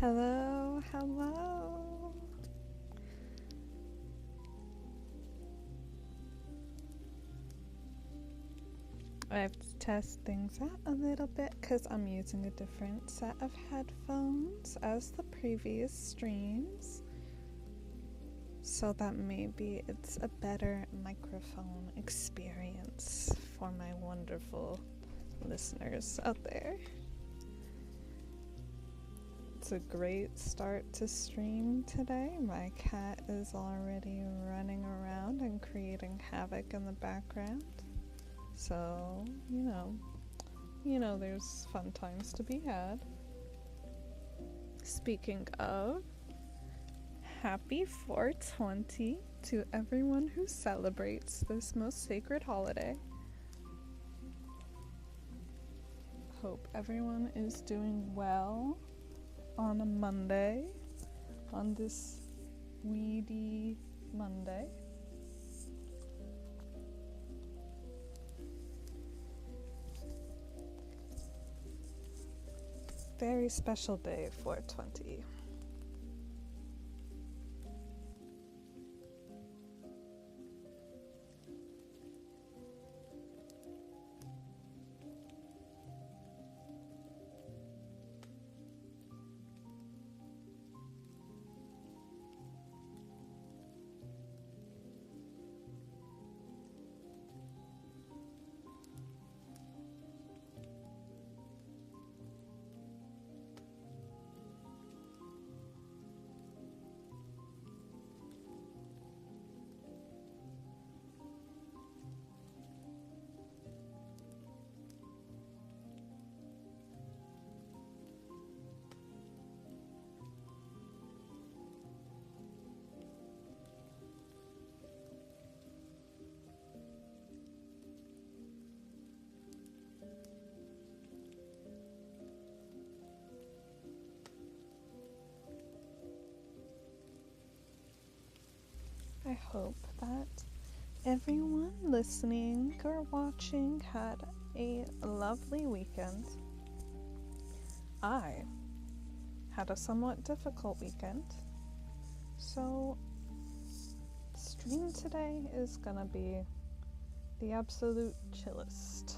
Hello, hello. I have to test things out a little bit because I'm using a different set of headphones as the previous streams, so that maybe it's a better microphone experience for my wonderful listeners out there. It's a great start to stream today. My cat is already running around and creating havoc in the background. So, there's fun times to be had. Speaking of, happy 420 to everyone who celebrates this most sacred holiday. Hope everyone is doing well on a Monday, on this weedy Monday. Very special day, 420. I hope that everyone listening or watching had a lovely weekend. I had a somewhat difficult weekend, so stream today is gonna be the absolute chillest.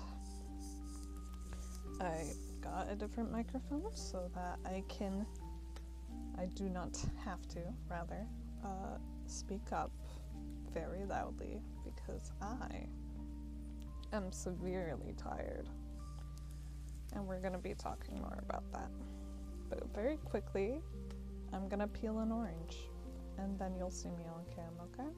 I got a different microphone so that I do not have to, rather, speak up very loudly because I am severely tired, and we're going to be talking more about that. But very quickly, I'm going to peel an orange, and then you'll see me on cam, okay?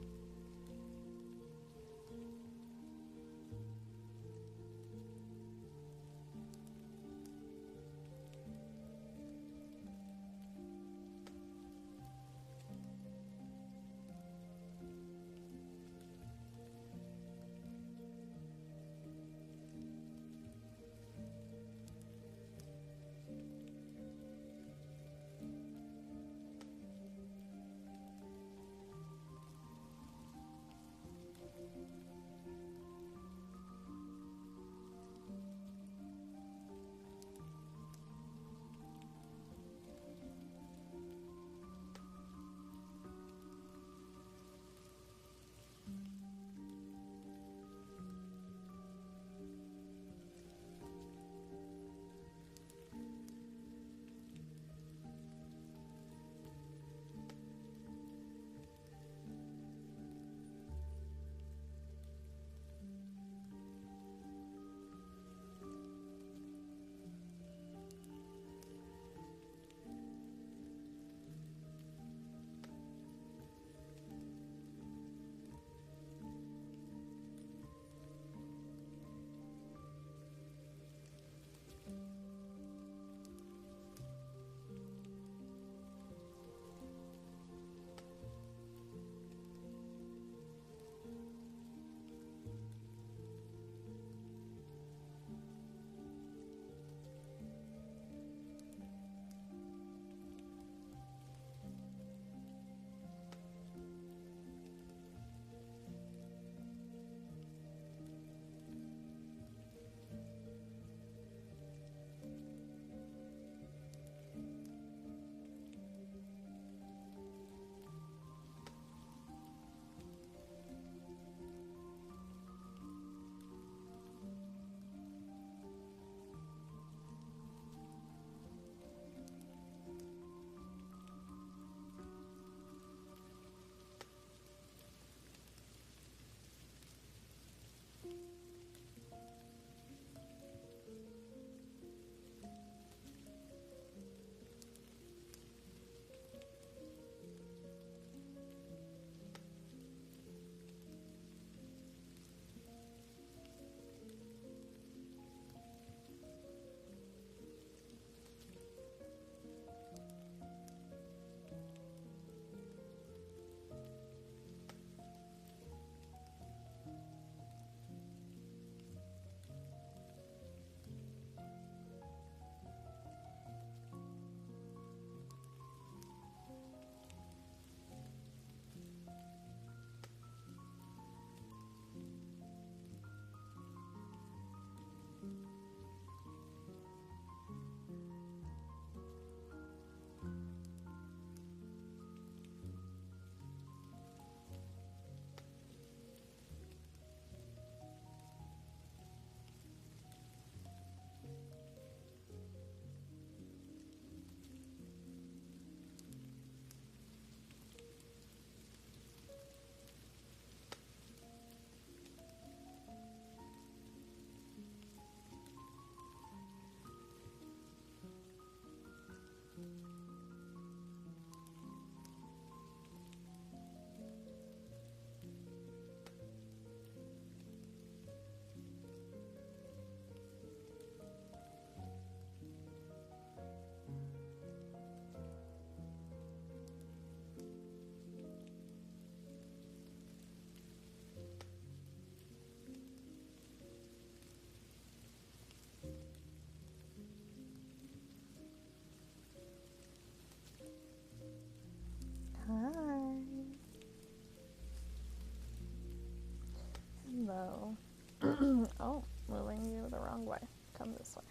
wrong way. Come this way.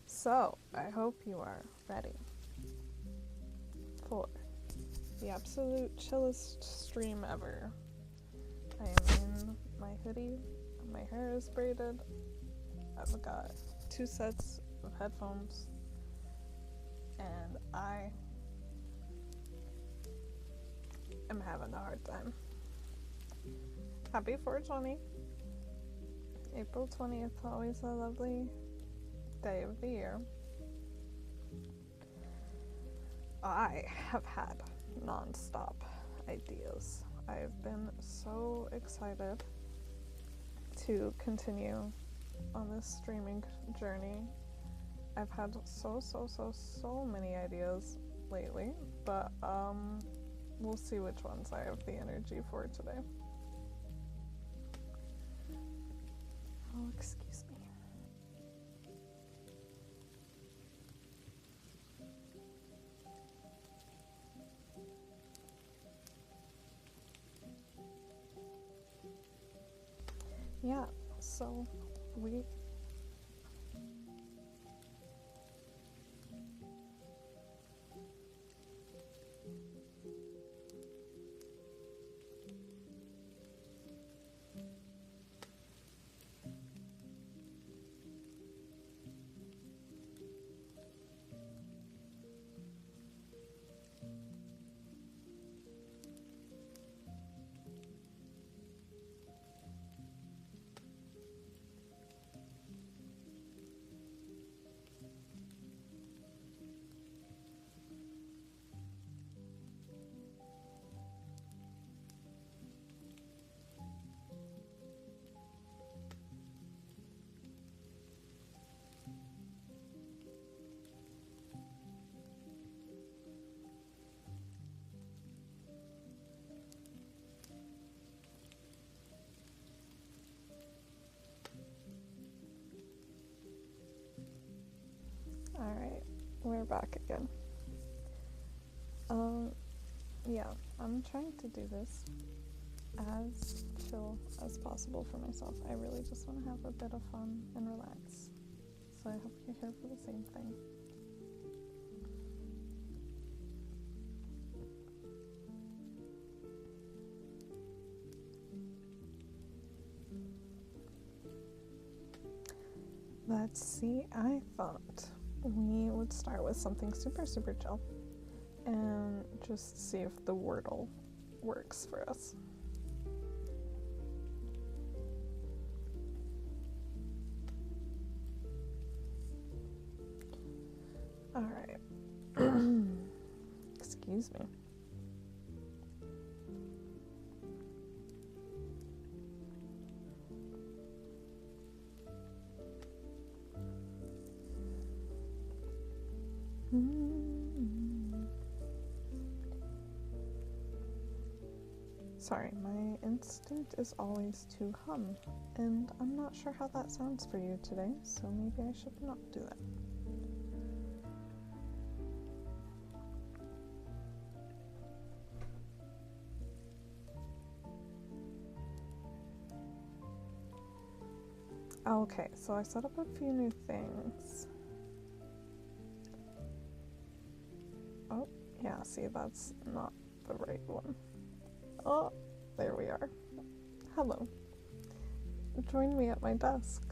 So, I hope you are ready for the absolute chillest stream ever. I am in my hoodie, my hair is braided, I've got 2 sets of headphones, and I am having a hard time. Happy 420. April 20th, always a lovely day of the year. I have had non-stop ideas. I've been so excited to continue on this streaming journey. I've had so many ideas lately, but we'll see which ones I have the energy for today. Oh, excuse me. Yeah, so we Alright, we're back again. Yeah, I'm trying to do this as chill as possible for myself. I really just want to have a bit of fun and relax. So I hope you're here for the same thing. Let's see, I thought we would start with something super chill and just see if the wordle works for us. Alright. Excuse me. Sorry, my instinct is always to hum, and I'm not sure how that sounds for you today, so maybe I should not do that. Okay, so I set up a few new things. Oh, yeah, see, that's not the right one. Oh, there we are. Hello. Join me at my desk.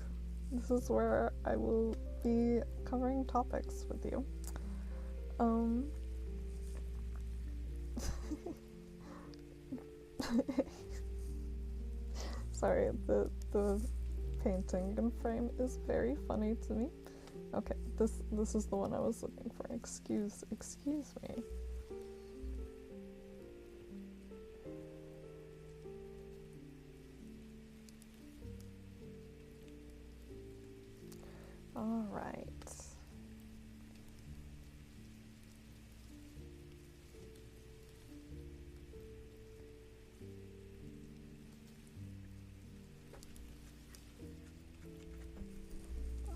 This is where I will be covering topics with you. Sorry, the painting and frame is very funny to me. Okay, this is the one I was looking for. Excuse me. All right.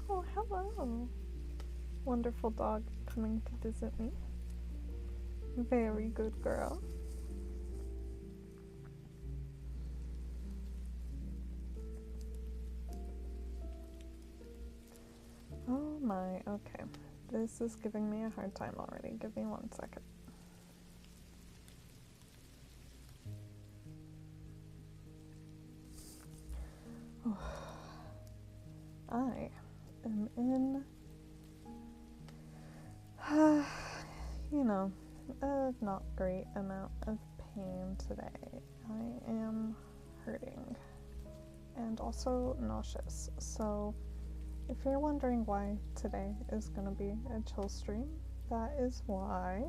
Oh, hello. Wonderful dog coming to visit me. Very good girl. Oh my, okay. This is giving me a hard time already. Give me 1 second. I am in, a not great amount of pain today. I am hurting and also nauseous. So if you're wondering why today is going to be a chill stream, that is why.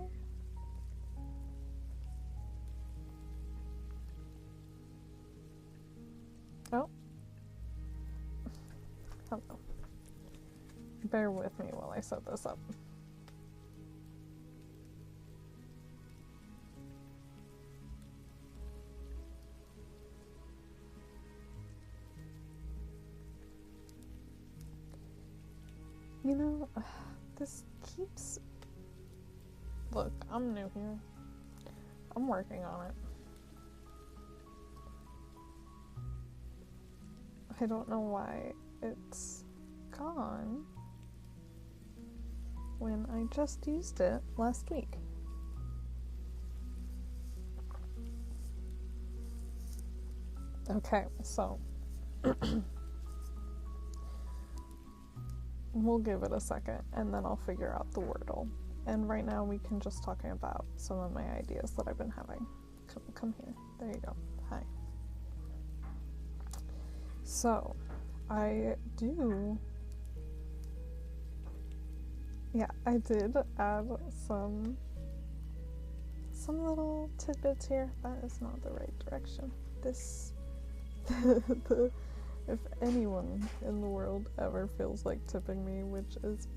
Oh. Hello. Bear with me while I set this up. This keeps... Look, I'm new here. I'm working on it. I don't know why it's gone when I just used it last week. Okay, so we'll give it a second and then I'll figure out the wordle. And right now we can just talk about some of my ideas that I've been having. Come here. There you go. Hi. So, I did add some little tidbits here. That is not the right direction. If anyone in the world ever feels like tipping me, which is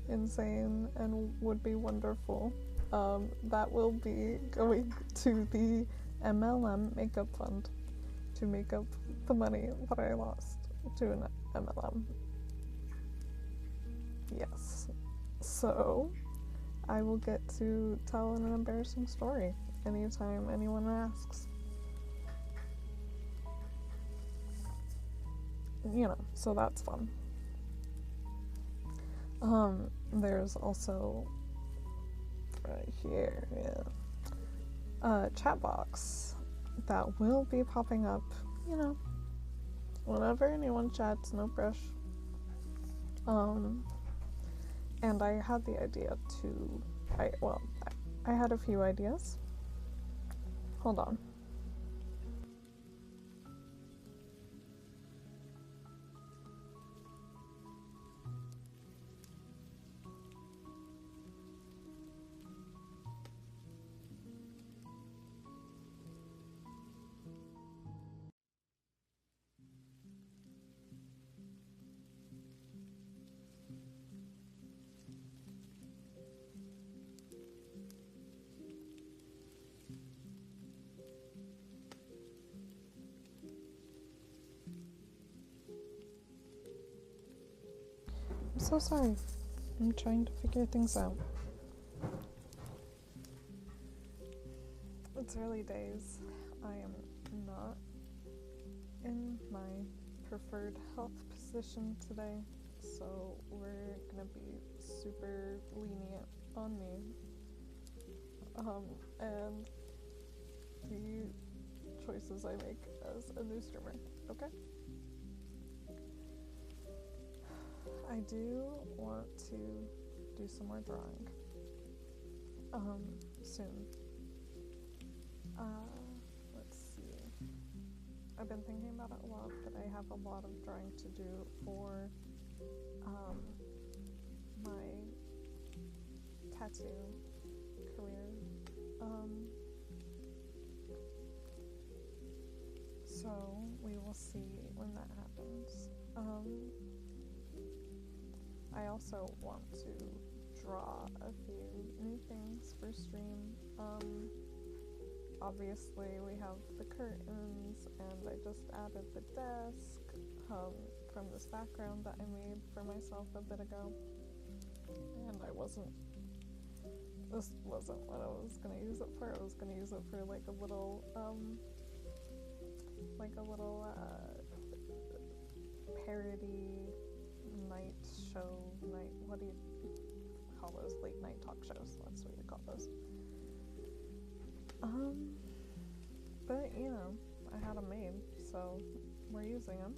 insane and would be wonderful, that will be going to the MLM makeup fund to make up the money that I lost to an MLM. Yes. So, I will get to tell an embarrassing story anytime anyone asks. So that's fun. There's also right here, chat box that will be popping up, whenever anyone chats, no brush. And I had the idea I had a few ideas. Hold on. I'm so sorry. I'm trying to figure things out. It's early days. I am not in my preferred health position today, so we're gonna be super lenient on me. And the choices I make as a new streamer, okay? I do want to do some more drawing soon. Let's see. I've been thinking about it a lot, but I have a lot of drawing to do for my tattoo career. So we will see when that happens. I also want to draw a few new things for stream. Obviously we have the curtains, and I just added the desk from this background that I made for myself a bit ago. And this wasn't what I was gonna use it for. I was gonna use it for like a little parody night those late night talk shows. That's what you call those. But you know, I had them made, so we're using them.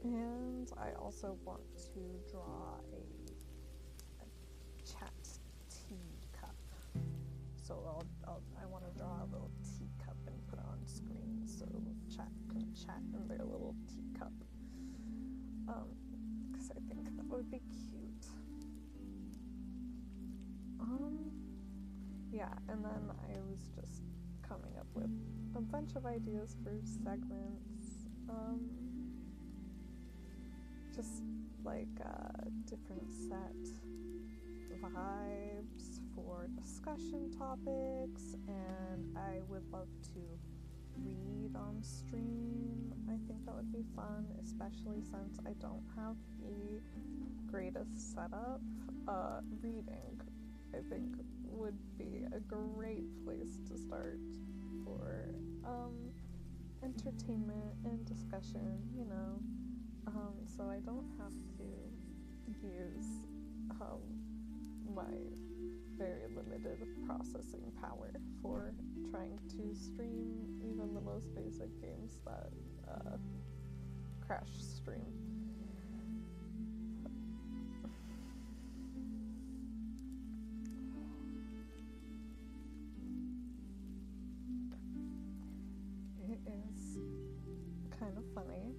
And I also want to draw a chat teacup. So I want to draw a little teacup and put it on screen so chat can chat in their little teacup. Because I think that would be cute. Yeah, and then I was just coming up with a bunch of ideas for segments. Just like different set vibes for discussion topics, and I would love to read on stream. I think that would be fun, especially since I don't have the greatest setup. Reading, I think, would be a great place to start for entertainment and discussion, you know. So I don't have to use my very limited processing power for trying to stream even the most basic games that crash stream. It is kind of funny.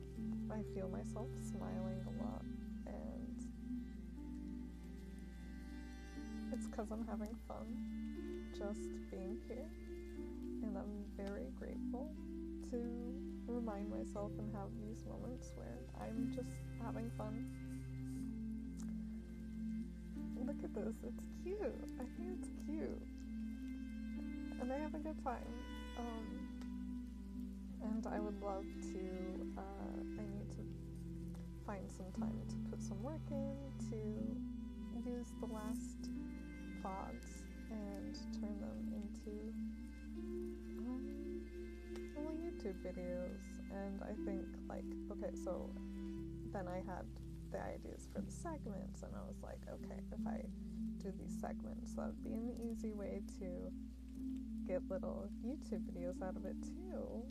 I feel myself smiling a lot, and it's because I'm having fun just being here, and I'm very grateful to remind myself and have these moments where I'm just having fun. Look at this, it's cute. I think it's cute, and I have a good time. And I would love to, I need to find some time to put some work in to use the last VODs and turn them into little YouTube videos. And I think, like, okay, so then I had the ideas for the segments, and I was like, okay, if I do these segments, that would be an easy way to get little YouTube videos out of it too.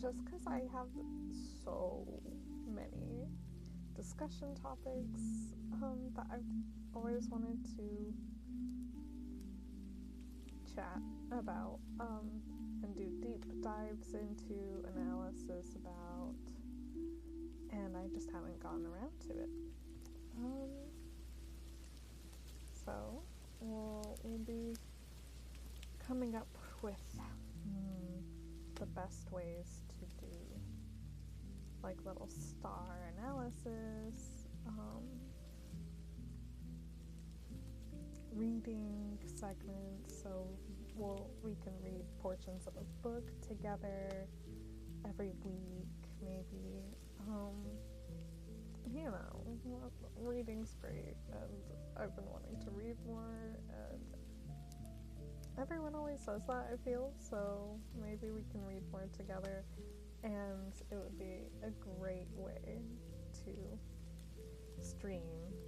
Just because I have so many discussion topics that I've always wanted to chat about and do deep dives into analysis about, and I just haven't gotten around to it. So we'll be coming up with the best ways to do like little star analysis, reading segments, so we can read portions of a book together every week, maybe. You know, reading's great, and I've been wanting to read more, and everyone always says that, I feel, so maybe we can read more together, and it would be a great way to stream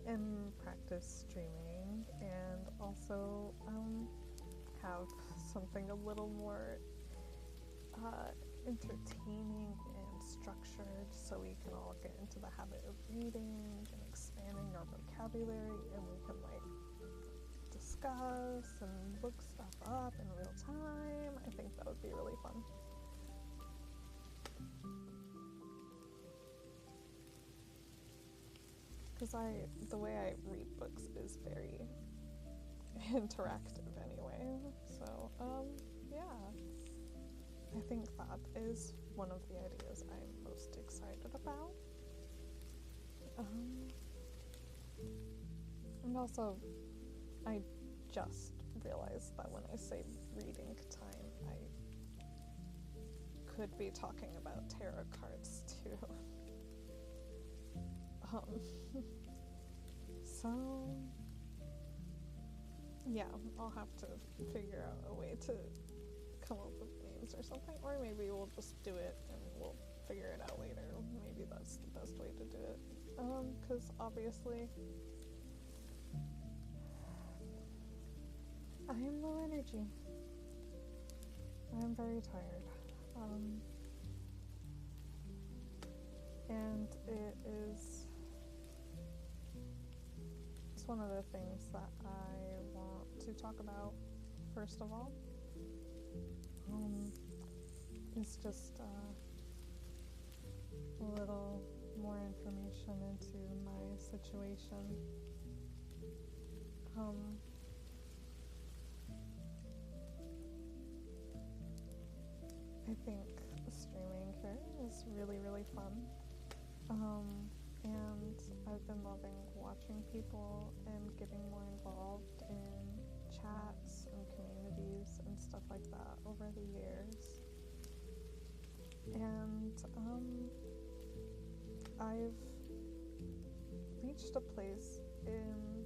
and practice streaming, and also have something a little more entertaining and structured, so we can all get into the habit of reading and expanding our vocabulary, and we can like discuss and look stuff up in real time. I think that would be really fun. Because the way I read books is very interactive anyway, so yeah, I think that is one of the ideas I'm most excited about. And also, I just realized that when I say reading time, I could be talking about tarot cards too. So yeah, I'll have to figure out a way to come up with names or something, or maybe we'll just do it and we'll figure it out later. Maybe that's the best way to do it. because obviously I am low energy. I am very tired. And it's one of the things that I want to talk about first of all. It's just a little more information into my situation. I think streaming here is really, really fun. And I've been loving watching people and getting more involved in chats and communities and stuff like that over the years. And I've reached a place in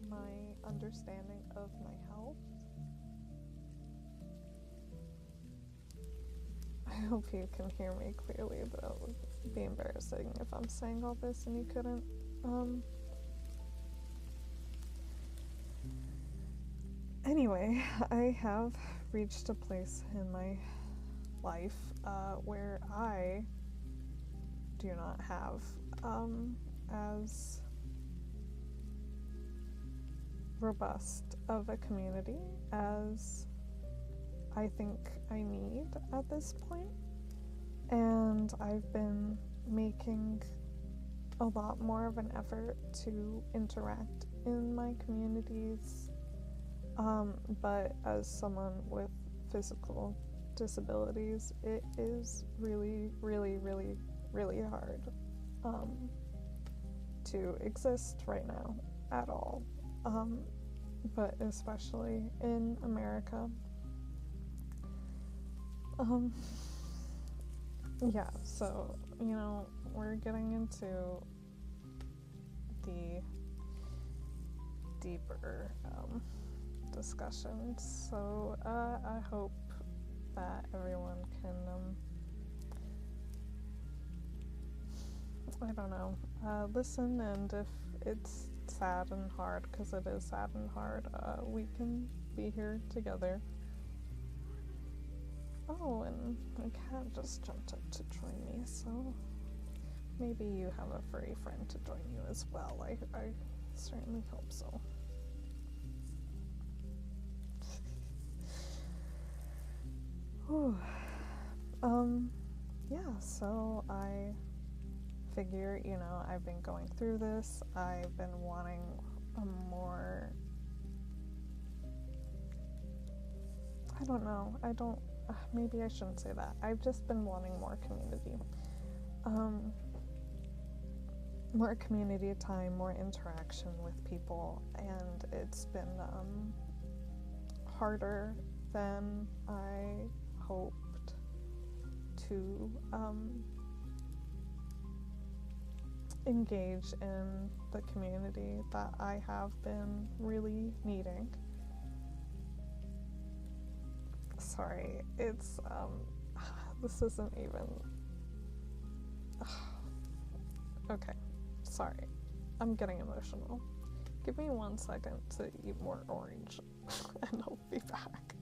my understanding of my health. I hope you can hear me clearly, but it would be embarrassing if I'm saying all this and you couldn't. Anyway, I have reached a place in my life where I do not have as robust of a community as I think I need at this point. And I've been making a lot more of an effort to interact in my communities, but as someone with physical disabilities, it is really, really, really, really hard to exist right now at all, but especially in America. Yeah, so, we're getting into the deeper discussions, so I hope that everyone can, listen, and if it's sad and hard, because it is sad and hard, we can be here together. Oh, and my cat just jumped up to join me, so maybe you have a furry friend to join you as well. I certainly hope so. Yeah, so I figure, I've been going through this. I've been wanting a more... maybe I shouldn't say that. I've just been wanting more community. More community time, more interaction with people, and it's been harder than I hoped to engage in the community that I have been really needing. Sorry, it's, this isn't even, okay, sorry, I'm getting emotional. Give me 1 second to eat more orange, and I'll be back.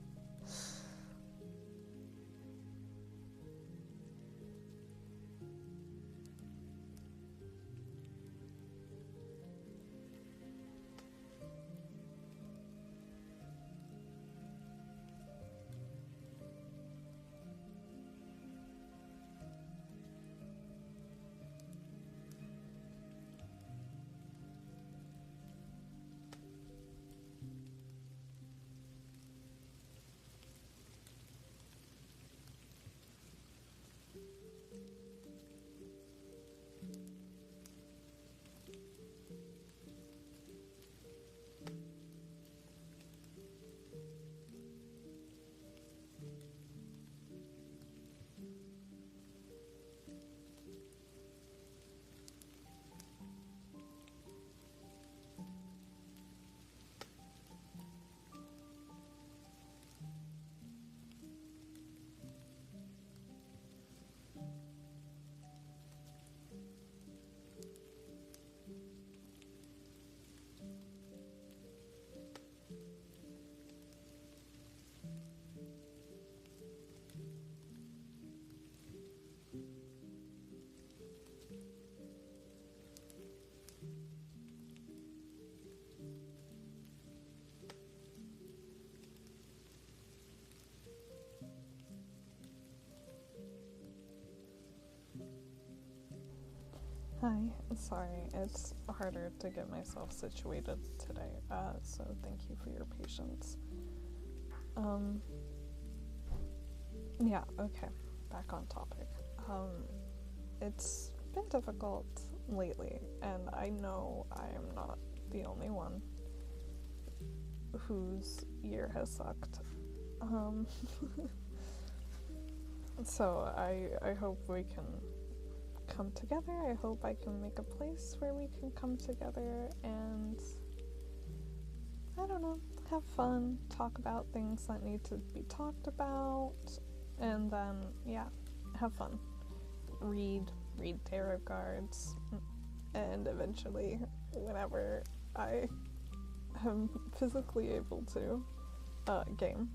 Hi, sorry, it's harder to get myself situated today, so thank you for your patience. Yeah, okay, back on topic. It's been difficult lately, and I know I am not the only one whose year has sucked. So I hope we can come together. I hope I can make a place where we can come together and, I don't know, have fun, talk about things that need to be talked about, and then, yeah, have fun. Read tarot cards, and eventually, whenever I am physically able to, game.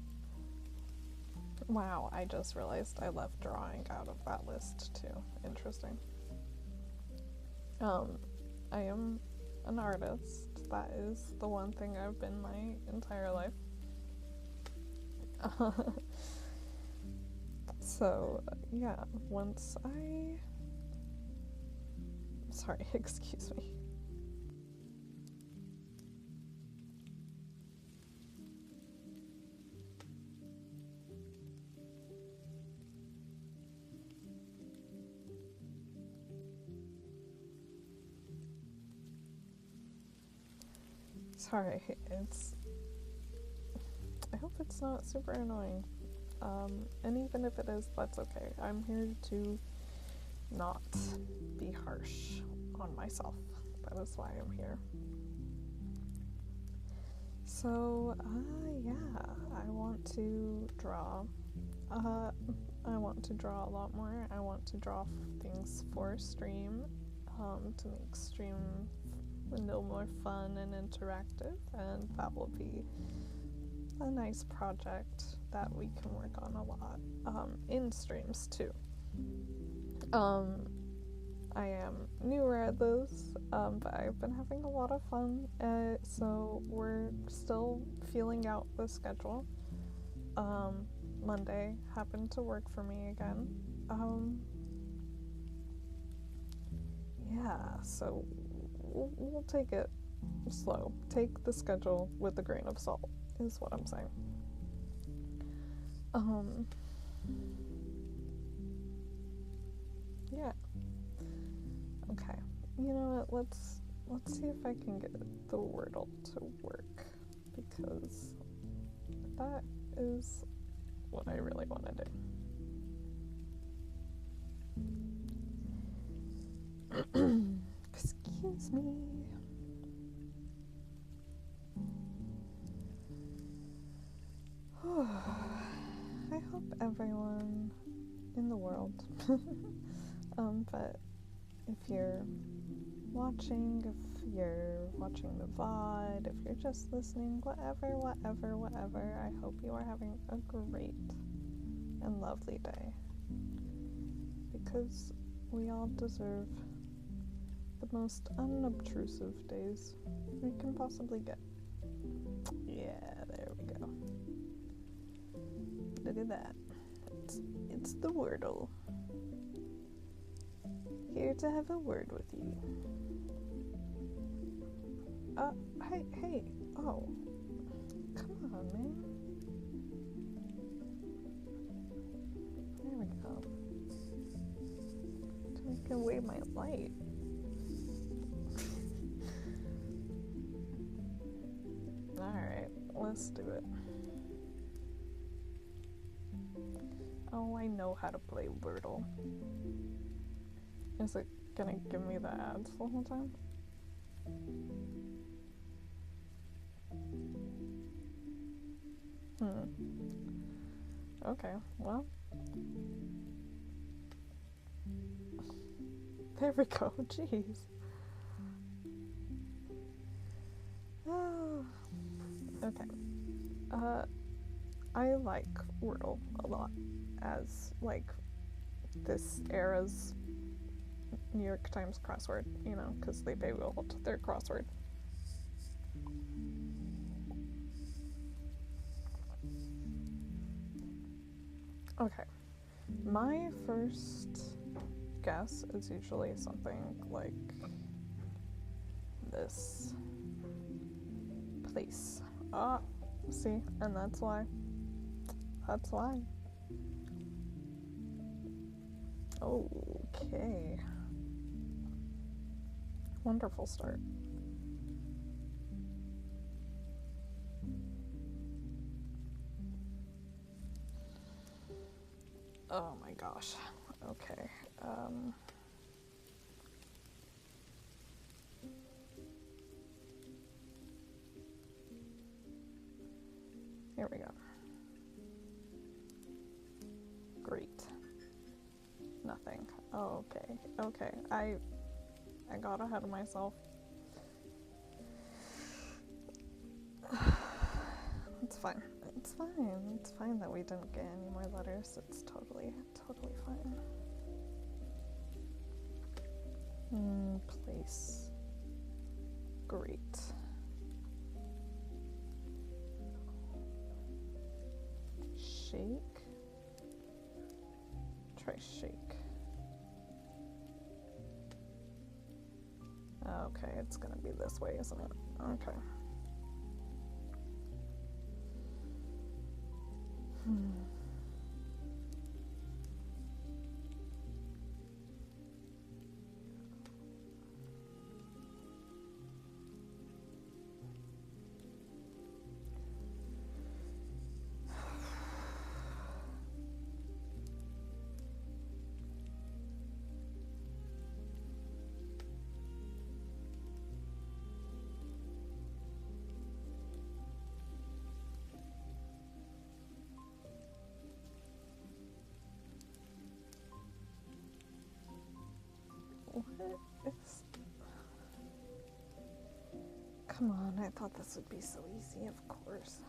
Wow, I just realized I left drawing out of that list too. Interesting. I am an artist. That is the one thing I've been my entire life. So, yeah, once I... Sorry, excuse me. Sorry, I hope it's not super annoying. And even if it is, that's okay. I'm here to not be harsh on myself. That is why I'm here. So, yeah, I want to draw. I want to draw a lot more. I want to draw things for stream, to make stream a little more fun and interactive, and that will be a nice project that we can work on a lot, in streams too. I am newer at this, but I've been having a lot of fun, so we're still feeling out the schedule. Monday happened to work for me again. Yeah, so we'll take it slow. Take the schedule with a grain of salt, is what I'm saying. Yeah. Okay. You know what? Let's see if I can get the wordle to work, because that is what I really want to do. Excuse me. I hope everyone in the world, but if you're watching, if you're watching the VOD, if you're just listening, whatever, I hope you are having a great and lovely day, because we all deserve the most unobtrusive days we can possibly get. Yeah, there we go. Look at that. It's the wordle. Here to have a word with you. Hey. Oh. Come on, man. There we go. Take away my light. Alright, let's do it. Oh, I know how to play wordle. Is it gonna give me the ads the whole time? Okay, well. There we go, jeez. Okay. I like Wordle a lot as, like, this era's New York Times crossword, you know, because they built their crossword. Okay. My first guess it's usually something like this place. Ah, see, and that's why. That's why. Okay. Wonderful start. Oh my gosh. Okay. Here we go. Great. Nothing. Oh, okay. Okay. I got ahead of myself. It's fine. It's fine. It's fine that we didn't get any more letters. It's totally fine. Place. Great. Shake. Try shake. Okay, it's gonna be this way, isn't it? Okay. What is... Come on, I thought this would be so easy, of course.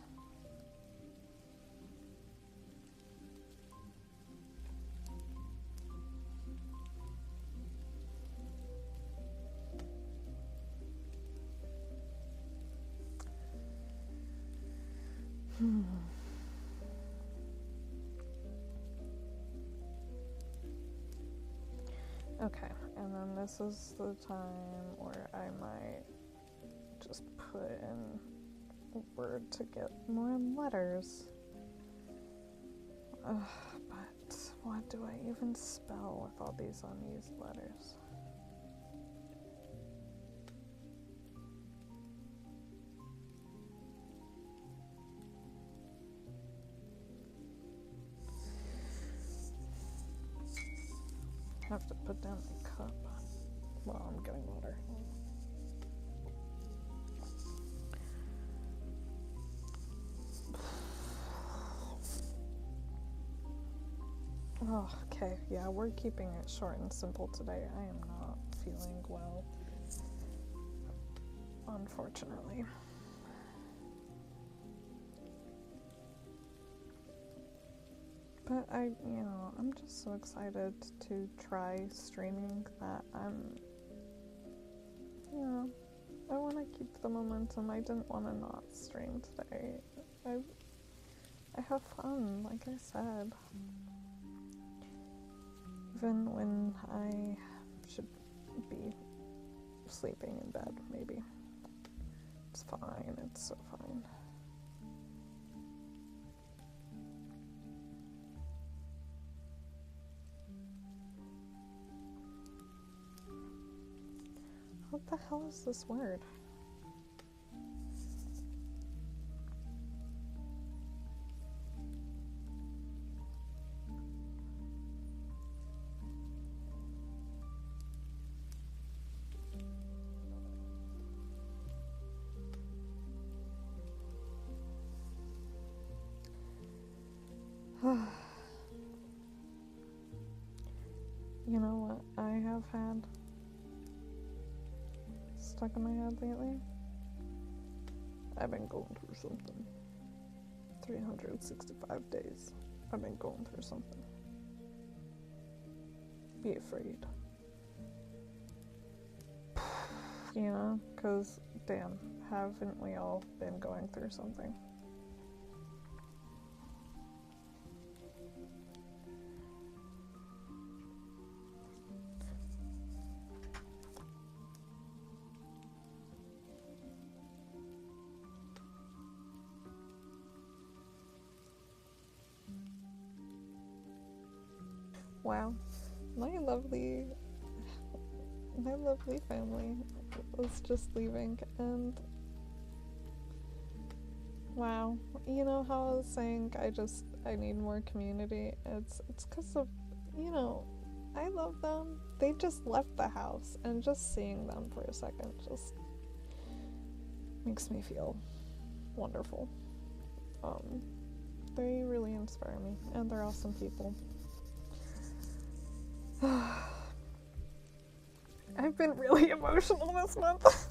Okay, and then this is the time where I might just put in a word to get more letters. But what do I even spell with all these unused letters? I have to put down my cup. Well, I'm getting water. Oh, okay, yeah, we're keeping it short and simple today. I am not feeling well, unfortunately. But I'm just so excited to try streaming that I want to keep the momentum. I didn't want to not stream today. I have fun, like I said. Even when I should be sleeping in bed, maybe. It's fine, it's so fine. What the hell is this word? You know what I have had stuck in my head lately? I've been going through something. 365 days. I've been going through something. Be afraid. You know, 'cause damn, haven't we all been going through something? Wow. My lovely family was just leaving, and wow, you know how I was saying I need more community? It's because of, I love them. They just left the house, and just seeing them for a second just makes me feel wonderful. They really inspire me, and they're awesome people. I've been really emotional this month.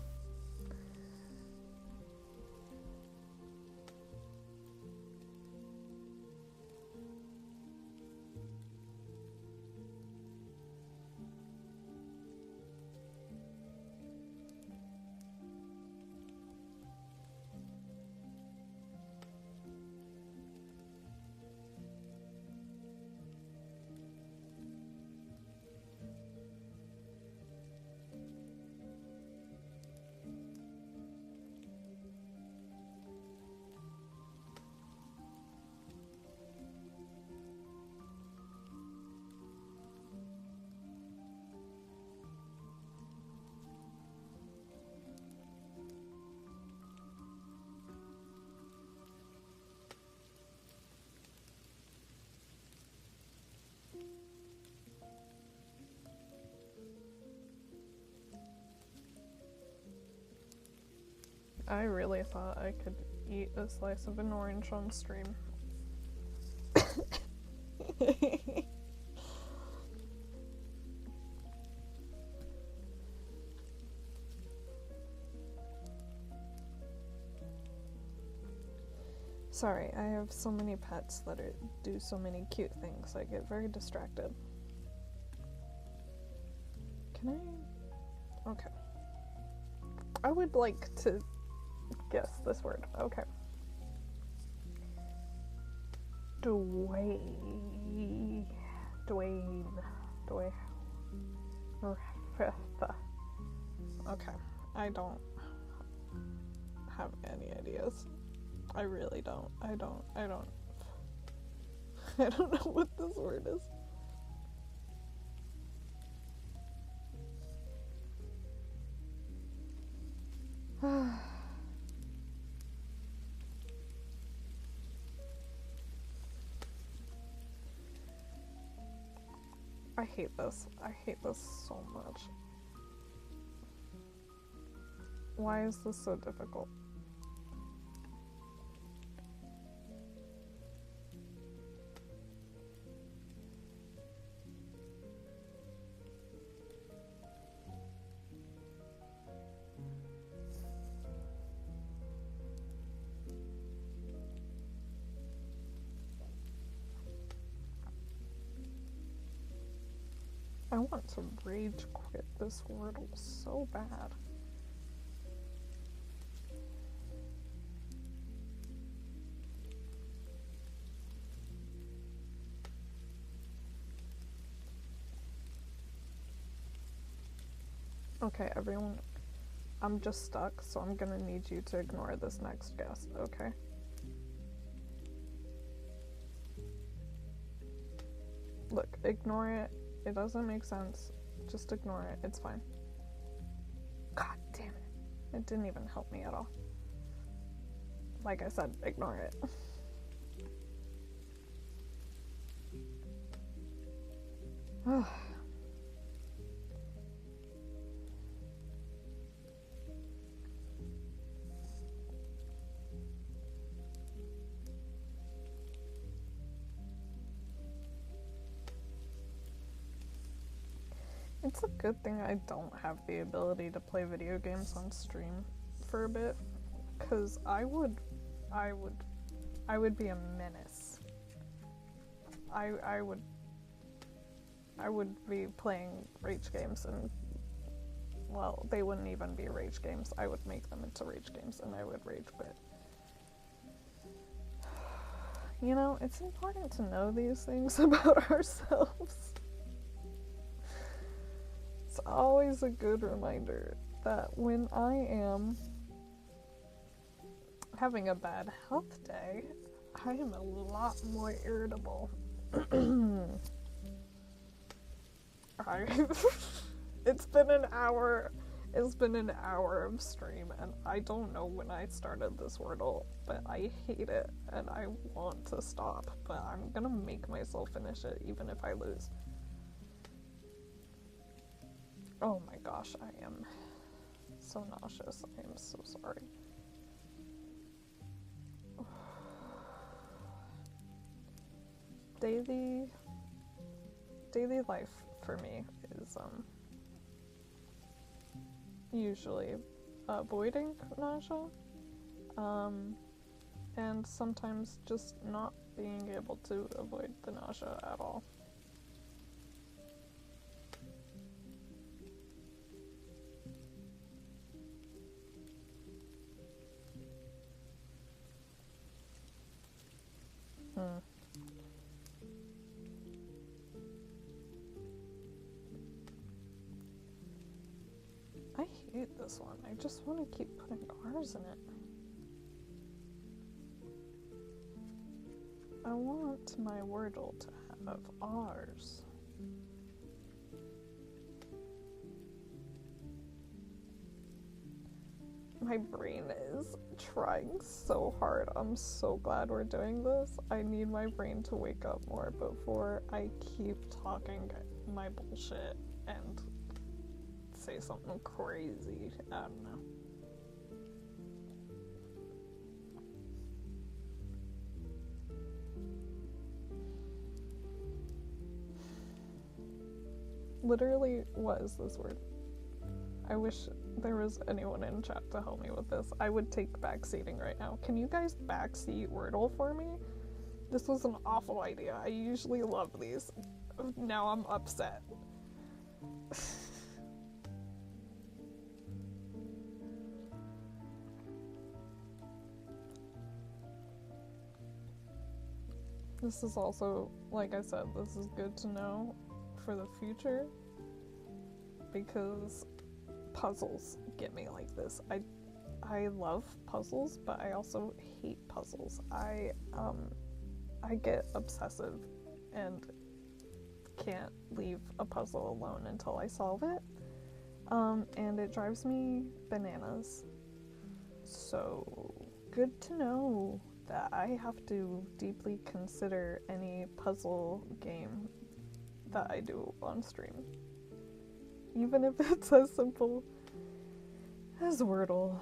I really thought I could eat a slice of an orange on stream. Sorry, I have so many pets that do so many cute things. I get very distracted. Can I? Okay. I would like to guess this word. Okay. Dwayne. Okay. I don't have any ideas. I really don't. I don't know what this word is. I hate this. I hate this so much. Why is this so difficult? I want to rage quit this wordle so bad. Okay, everyone, I'm just stuck, so I'm gonna need you to ignore this next guess, okay? Look, ignore it. It doesn't make sense. Just ignore it. It's fine. God damn it. It didn't even help me at all. Like I said, ignore it. It's a good thing I don't have the ability to play video games on stream for a bit, because I would be a menace. I would be playing rage games, and well, they wouldn't even be rage games. I would make them into rage games, and I would rage quit. You know, it's important to know these things about ourselves. It's always a good reminder that when I am having a bad health day, I am a lot more irritable. I it's been an hour. It's been an hour of stream, and I don't know when I started this Wordle, but I hate it, and I want to stop, but I'm gonna make myself finish it, even if I lose. Oh my gosh, I am so nauseous. I am so sorry. Daily life for me is usually avoiding nausea, and sometimes just not being able to avoid the nausea at all. I hate this one. I just want to keep putting R's in it. I want my Wordle to have R's. My brain is trying so hard. I'm so glad we're doing this. I need my brain to wake up more before I keep talking my bullshit and say something crazy. I don't know. Literally, what is this word? I wish there was anyone in chat to help me with this. I would take backseating right now. Can you guys backseat Wordle for me? This was an awful idea. I usually love these. Now I'm upset. This is also, like I said, this is good to know for the future, because puzzles get me like this. I love puzzles, but I also hate puzzles. I get obsessive and can't leave a puzzle alone until I solve it. And it drives me bananas. So good to know that I have to deeply consider any puzzle game that I do on stream. Even if it's as simple as Wordle.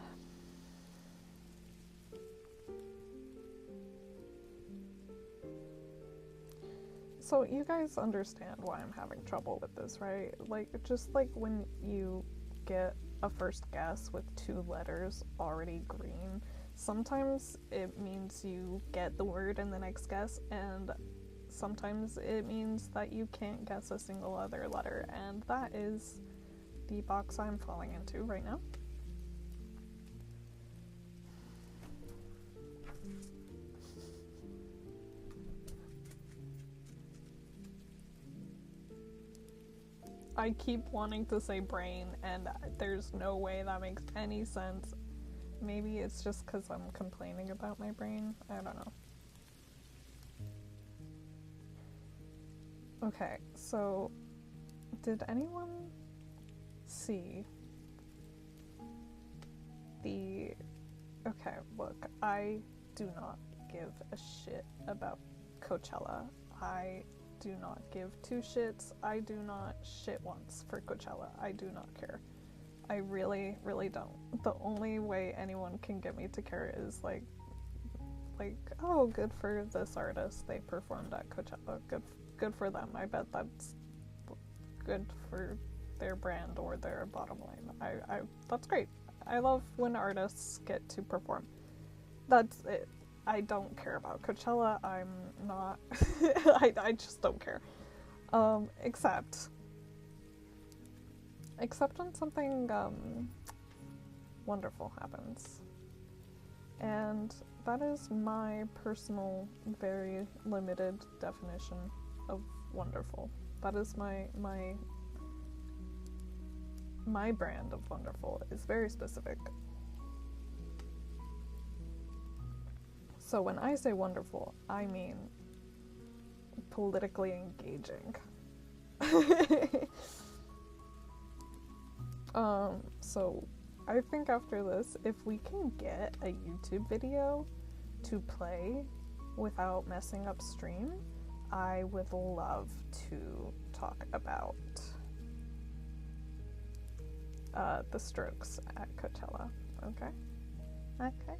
So you guys understand why I'm having trouble with this, right? Like, just like when you get a first guess with 2 letters already green, sometimes it means you get the word in the next guess, and sometimes it means that you can't guess a single other letter, and that is the box I'm falling into right now. I keep wanting to say brain, and there's no way that makes any sense. Maybe it's just because I'm complaining about my brain. I don't know. Okay, so did anyone see the... Okay, look, I do not give a shit about Coachella. I do not give 2 shits. I do not shit once for Coachella. I do not care. I really, really don't. The only way anyone can get me to care is like, oh, good for this artist. They performed at Coachella. Good for them. I bet that's good for their brand or their bottom line. That's great. I love when artists get to perform. That's it. I don't care about Coachella. I'm not... I just don't care. Except when something wonderful happens. And that is my personal, very limited definition of wonderful. That is my brand of wonderful. It's very specific. So when I say wonderful, I mean politically engaging. So I think after this, if we can get a YouTube video to play without messing up stream, I would love to talk about the Strokes at Coachella. Okay? Okay.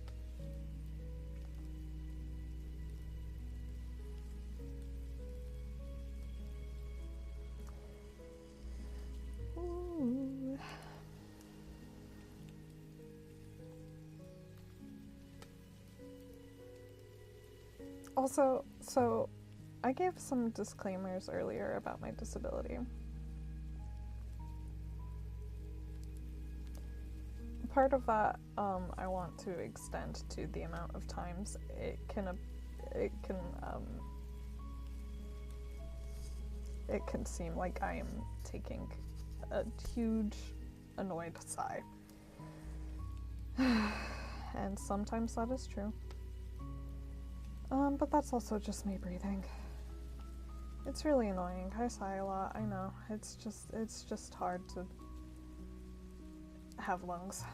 Ooh. Also, so I gave some disclaimers earlier about my disability. Part of that, I want to extend to the amount of times it can seem like I am taking a huge annoyed sigh. And sometimes that is true. But that's also just me breathing. It's really annoying. I sigh a lot, I know. It's just hard to have lungs.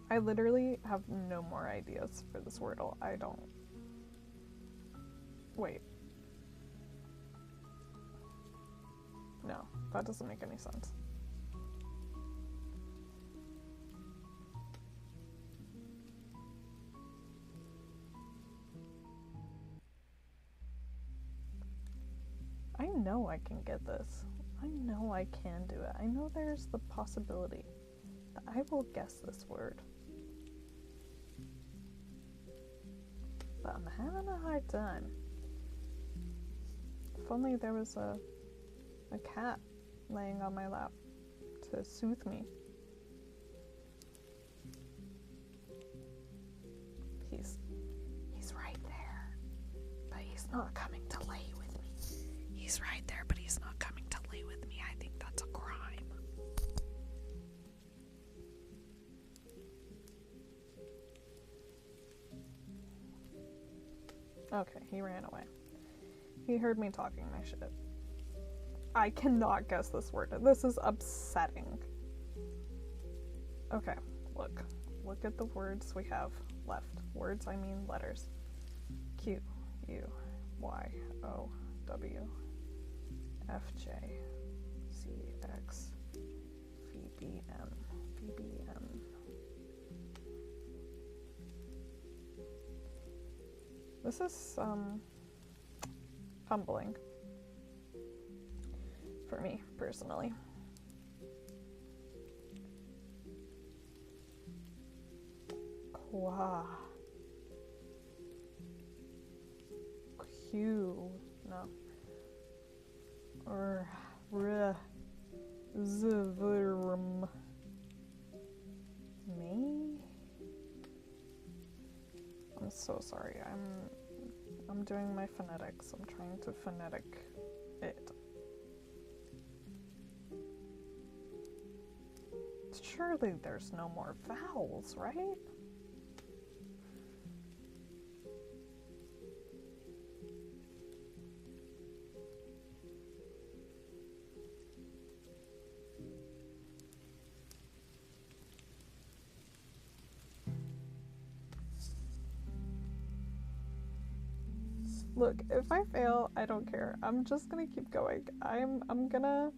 I literally have no more ideas for this wordle. I don't. Wait. No, that doesn't make any sense. I know I can get this. I know I can do it. I know there's the possibility that I will guess this word. But I'm having a hard time. If only there was a cat laying on my lap to soothe me. He's right there, but he's not coming to lay with me. He's right there, but he's not coming to lay with me. I think that's a crime. Okay, he ran away. He heard me talking my shit. I cannot guess this word. This is upsetting. Okay, look. Look at the words we have left. Words, I mean letters. Q, U, Y, O, W, F, J, C, X, V, B, M, V, B, M. This is, humbling. For me, personally. Qua. Q. No. Or. R. Zvrm. Me? I'm so sorry. I'm doing my phonetics. I'm trying to phonetic it. Surely there's no more vowels, right? Look, if I fail, I don't care. I'm just gonna keep going. I'm gonna...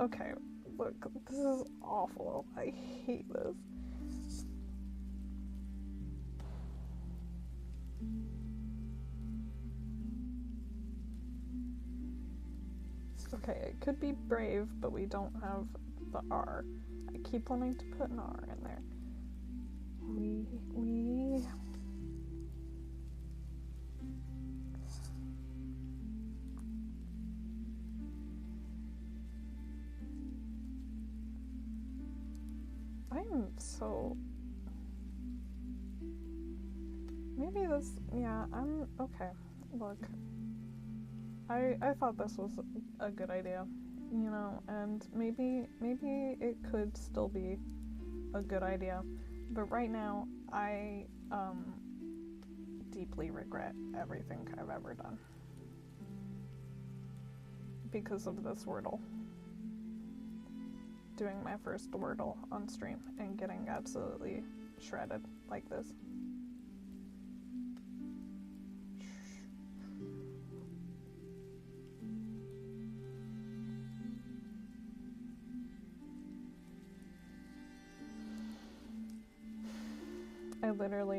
Okay, look, this is awful. I hate this. Okay, it could be brave, but we don't have the R. I keep wanting to put an R in there. We... I'm so... Maybe this... Yeah, I'm... Okay, look. I thought this was a good idea, you know, and maybe it could still be a good idea, but right now I deeply regret everything I've ever done because of this wordle. Doing my first wordle on stream and getting absolutely shredded like this.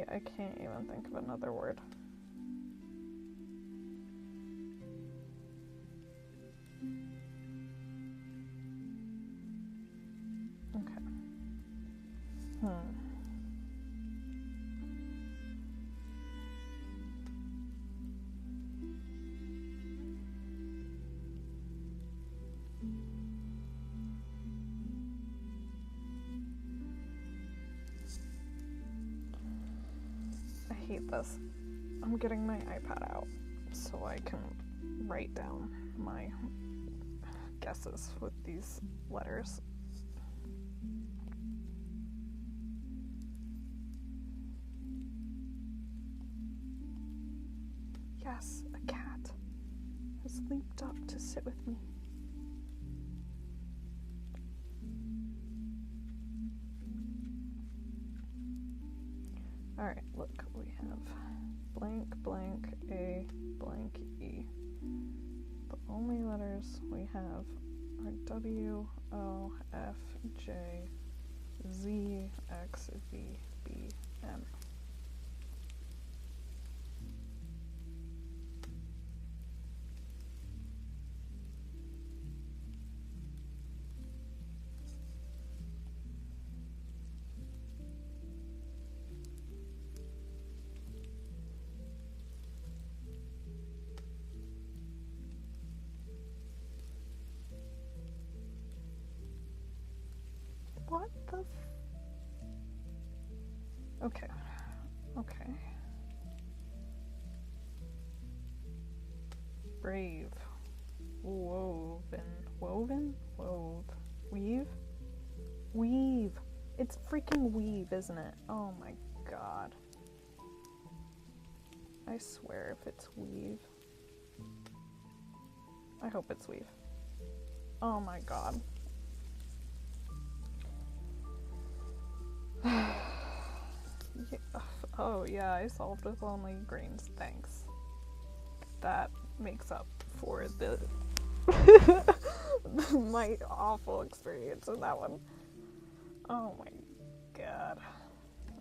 I can't even think of another word. Okay. I hate this. I'm getting my iPad out so I can write down my guesses with these letters. Yes, a cat has leaped up to sit with me. Alright, look, we have blank, blank, A, blank, E. The only letters we have are W, O, F, J, Z, X, V, B, M. What the Okay. Okay. Brave. Woven. Woven? Wove. Weave? Weave. It's freaking weave, isn't it? Oh my god. I swear if it's weave. I hope it's weave. Oh my god. Yeah. Oh yeah, I solved with only greens, thanks. That makes up for the my awful experience in that one. Oh my god.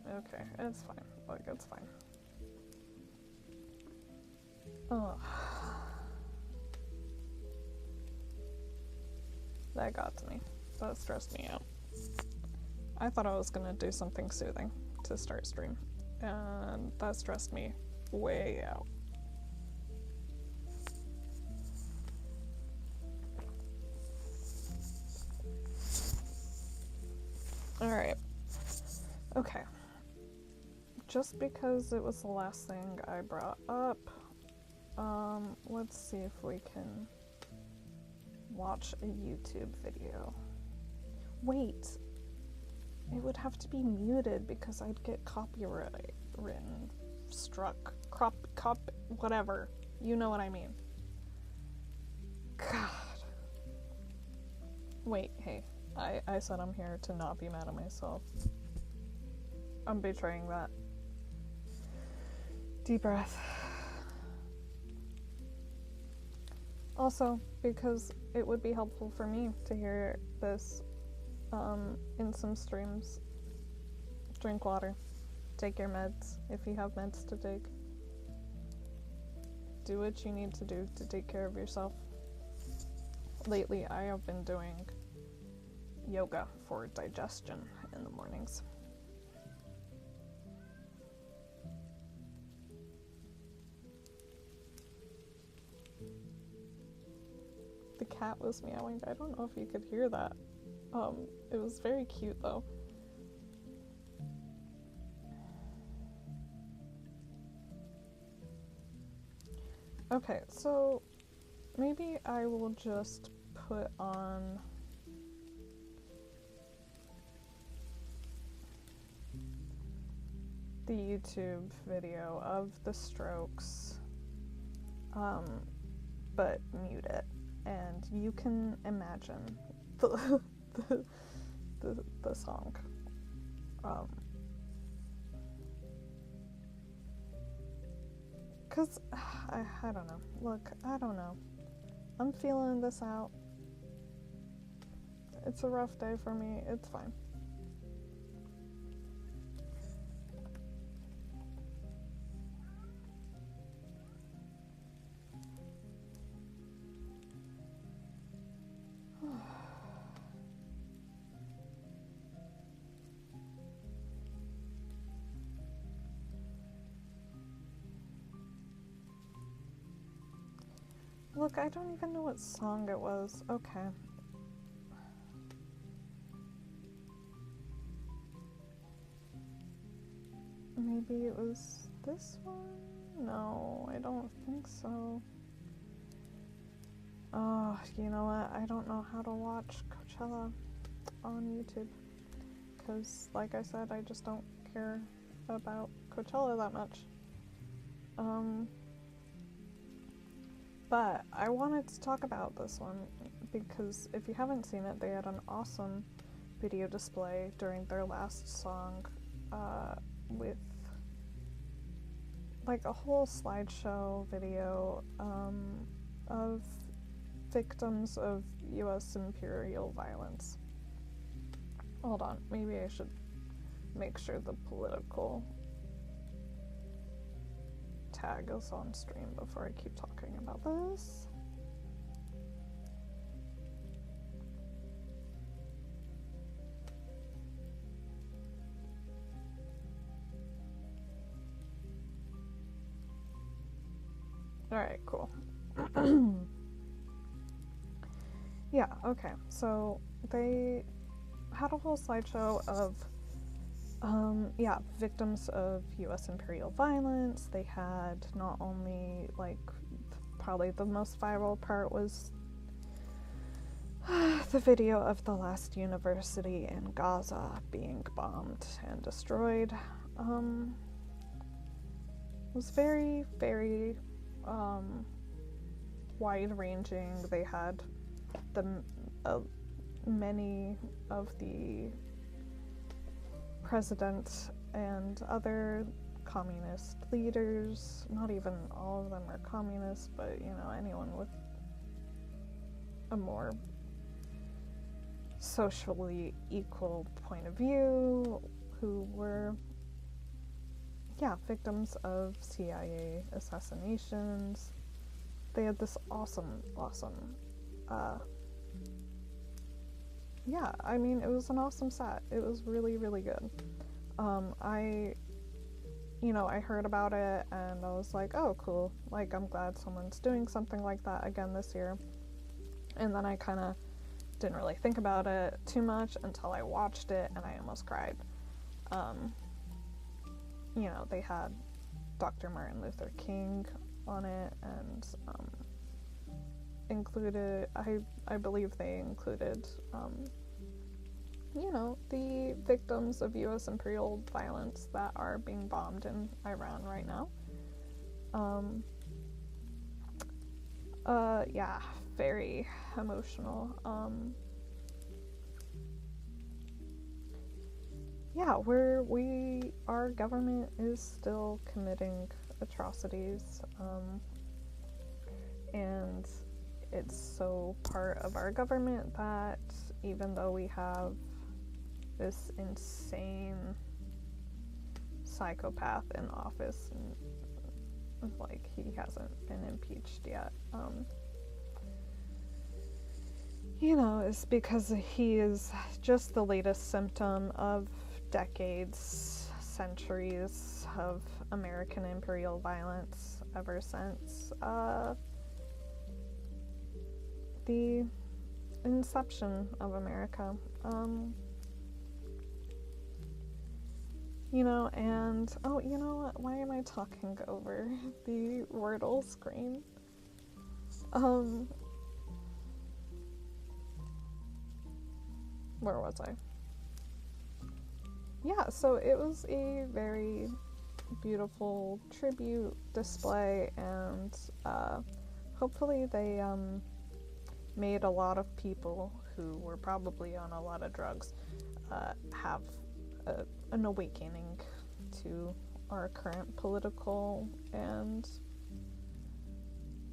Okay, it's fine. Like, it's fine. Ugh. That got to me. That stressed me out. I thought I was gonna do something soothing to start stream, and that stressed me way out. Alright. Okay. Just because it was the last thing I brought up, let's see if we can watch a YouTube video. Wait! It would have to be muted because I'd get copyright struck. Whatever. You know what I mean. God. Wait, hey. I said I'm here to not be mad at myself. I'm betraying that. Deep breath. Also, because it would be helpful for me to hear this in some streams. Drink water. Take your meds if you have meds to take. Do what you need to do to take care of yourself. Lately, I have been doing yoga for digestion in the mornings. The cat was meowing. I don't know if you could hear that. It was very cute though. Okay, so maybe I will just put on the YouTube video of the Strokes, but mute it, and you can imagine the the song. Cause I don't know. Look, I don't know. I'm feeling this out. It's a rough day for me. It's fine. Look, I don't even know what song it was. Okay. Maybe it was this one? No, I don't think so. Oh, you know what? I don't know how to watch Coachella on YouTube. Because, like I said, I just don't care about Coachella that much. But I wanted to talk about this one because if you haven't seen it, they had an awesome video display during their last song with like a whole slideshow video of victims of US imperial violence. Hold on, maybe I should make sure the political tag is on stream before I keep talking about this. Alright, cool. Yeah, okay, so they had a whole slideshow of victims of US imperial violence. They had not only, like, probably the most viral part was the video of the last university in Gaza being bombed and destroyed. It was very, very wide-ranging. They had many of the president and other communist leaders, not even all of them are communists, but you know, anyone with a more socially equal point of view who were victims of CIA assassinations. They had this awesome I mean, it was an awesome set. It was really, really good. I heard about it and I was like, oh, cool. Like, I'm glad someone's doing something like that again this year. And then I kind of didn't really think about it too much until I watched it and I almost cried. They had Dr. Martin Luther King on it and included, I believe they included, the victims of U.S. imperial violence that are being bombed in Iran right now. Very emotional. Our government is still committing atrocities, and it's so part of our government that even though we have this insane psychopath in office and like he hasn't been impeached yet, it's because he is just the latest symptom of decades, centuries of American imperial violence ever since the inception of America. Why am I talking over the wordle screen? Where was I? Yeah, so it was a very beautiful tribute display, and hopefully they made a lot of people who were probably on a lot of drugs have an awakening to our current political and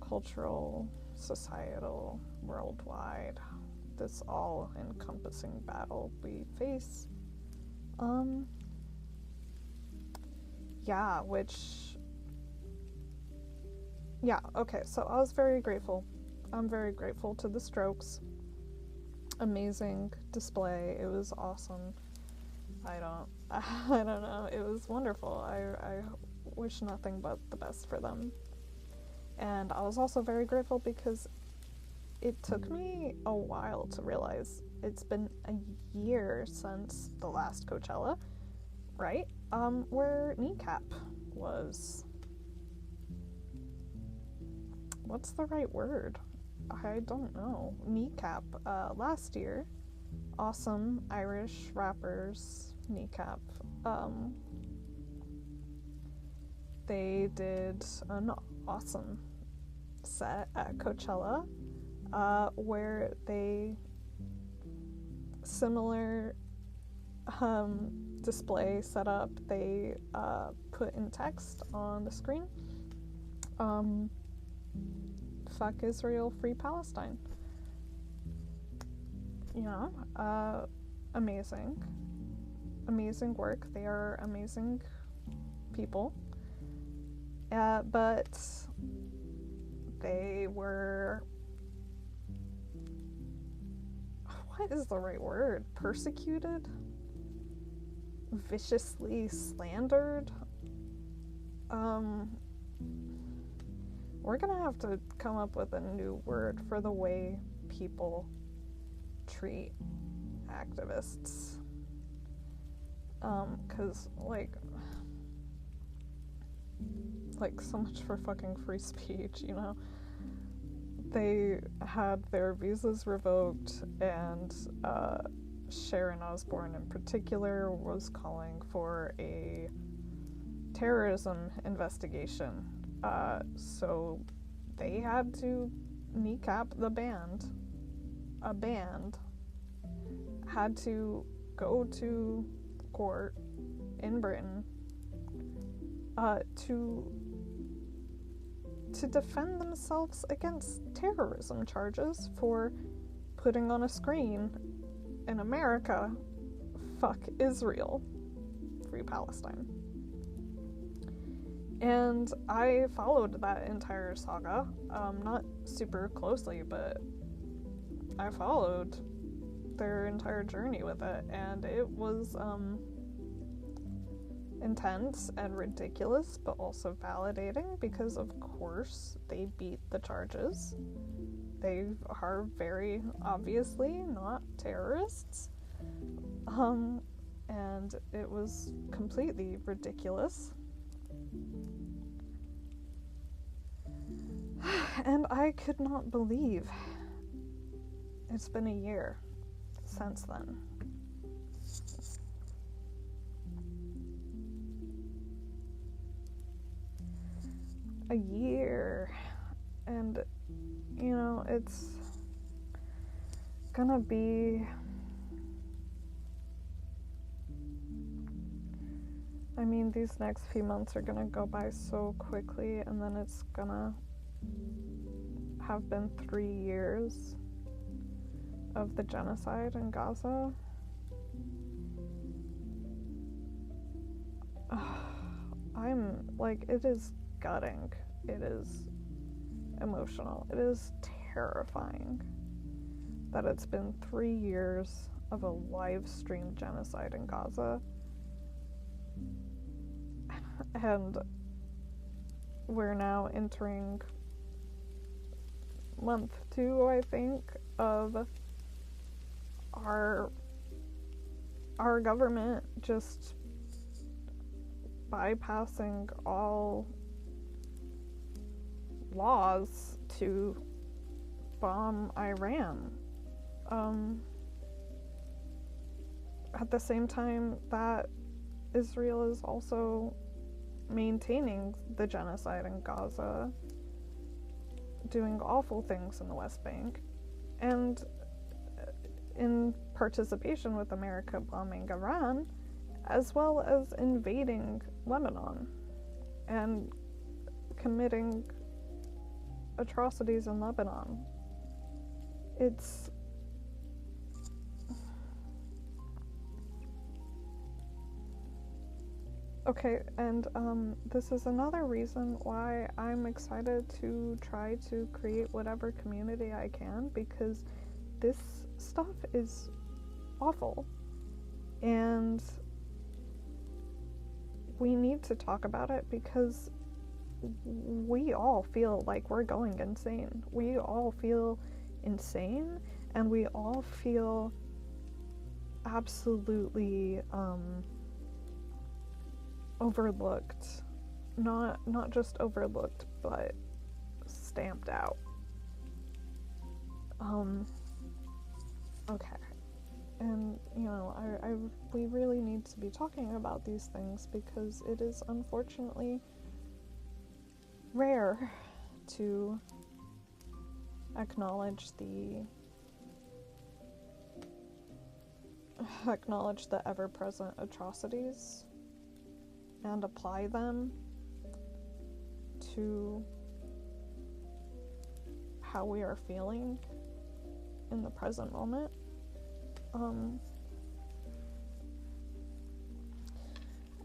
cultural, societal, worldwide, this all-encompassing battle we face. Okay, so I was very grateful. I'm very grateful to the Strokes. Amazing display. It was awesome. I don't know. It was wonderful. I wish nothing but the best for them. And I was also very grateful because it took me a while to realize it's been a year since the last Coachella, right? Where Kneecap was. What's the right word? I don't know. Kneecap. Last year. Awesome Irish rappers, Kneecap. They did an awesome set at Coachella, where they similar display setup. They put in text on the screen. Fuck Israel, free Palestine. You know, amazing work. They are amazing people. But they were, what is the right word? Persecuted? Viciously slandered? We're gonna have to come up with a new word for the way people treat activists. 'Cause like so much for fucking free speech, you know? They had their visas revoked, and Sharon Osbourne in particular was calling for a terrorism investigation. So they had to kneecap the band. A band had to go to court in Britain to defend themselves against terrorism charges for putting on a screen in America, fuck Israel, free Palestine. And I followed that entire saga, not super closely, but I followed their entire journey with it, and it was intense and ridiculous, but also validating, because of course they beat the charges. They are very obviously not terrorists, and it was completely ridiculous. And I could not believe it's been a year since then. A year. And, you know, it's gonna be... I mean, these next few months are gonna go by so quickly, and then it's gonna have been 3 years of the genocide in Gaza. I'm like, it is gutting. It is emotional. It is terrifying that it's been 3 years of a live streamed genocide in Gaza. And we're now entering month 2, I think, of our government just bypassing all laws to bomb Iran. At the same time that Israel is also maintaining the genocide in Gaza, doing awful things in the West Bank, and in participation with America bombing Iran, as well as invading Lebanon and committing atrocities in Lebanon. It's okay, and this is another reason why I'm excited to try to create whatever community I can, because this stuff is awful and we need to talk about it, because we all feel like we're going insane. We all feel insane, and we all feel absolutely overlooked. Not just overlooked, but stamped out. Okay. And, you know, we really need to be talking about these things, because it is unfortunately rare to acknowledge the ever-present atrocities and apply them to how we are feeling in the present moment.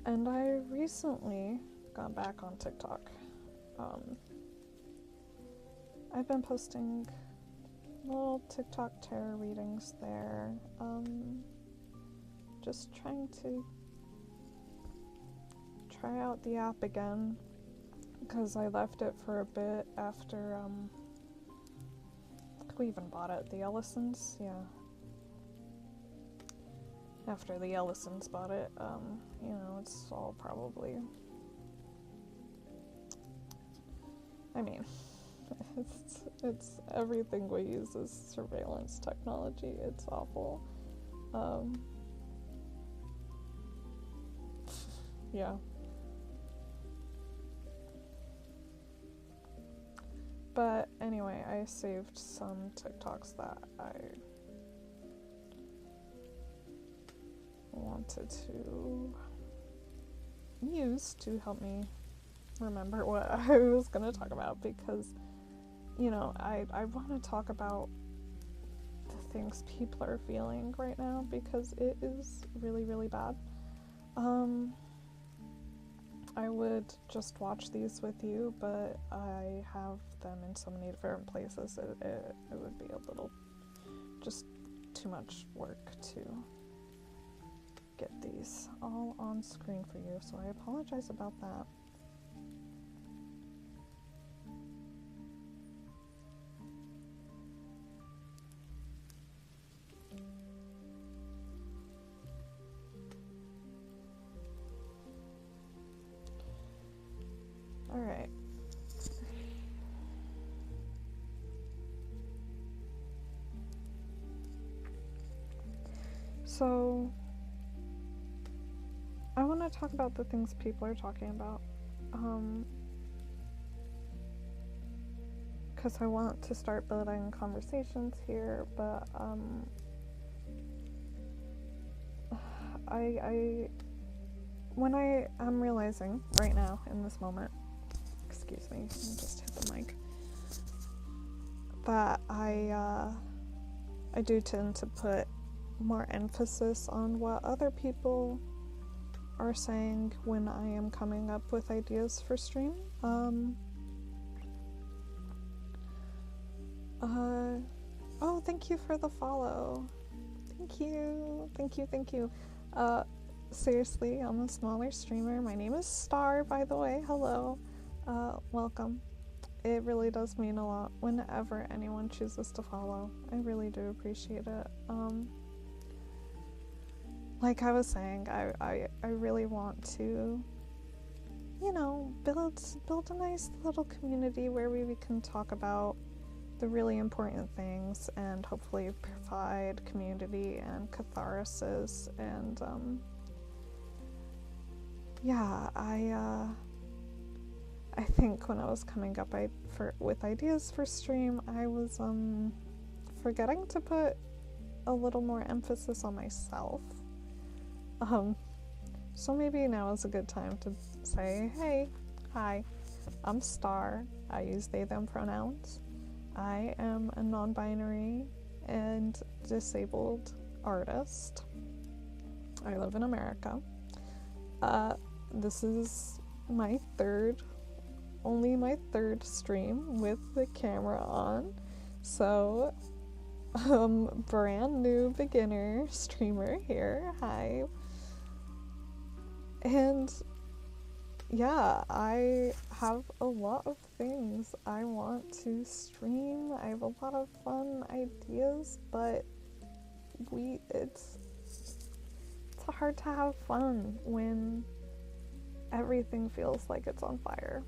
And I recently got back on TikTok. I've been posting little TikTok tarot readings there. Just trying to try out the app again, because I left it for a bit after, who even bought it? The Ellisons? Yeah. After the Ellisons bought it, you know, it's all probably, I mean, it's everything we use is surveillance technology. It's awful. Yeah. But anyway, I saved some TikToks that I wanted to use to help me remember what I was going to talk about, because, you know, I want to talk about the things people are feeling right now, because it is really, really bad. I would just watch these with you, but I have them in so many different places, it would be a little, just too much work to get these all on screen for you, so I apologize about that. Alright. So, I want to talk about the things people are talking about, because I want to start building conversations here, but, when I am realizing right now in this moment, excuse me, I just hit the mic, that I do tend to put more emphasis on what other people are saying when I am coming up with ideas for stream. Oh, thank you for the follow. Thank you. Seriously, I'm a smaller streamer. My name is Star, by the way. Hello. Welcome. It really does mean a lot whenever anyone chooses to follow. I really do appreciate it. Like I was saying, I really want to, you know, build a nice little community where we can talk about the really important things and hopefully provide community and catharsis, and yeah, I think when I was coming up with ideas for stream, I was forgetting to put a little more emphasis on myself. So maybe now is a good time to say, hey, hi, I'm Star. I use they, them pronouns. I am a non-binary and disabled artist. I live in America. This is only my third stream with the camera on. So, brand new beginner streamer here. Hi. And yeah, I have a lot of things I want to stream. I have a lot of fun ideas, but it's hard to have fun when everything feels like it's on fire.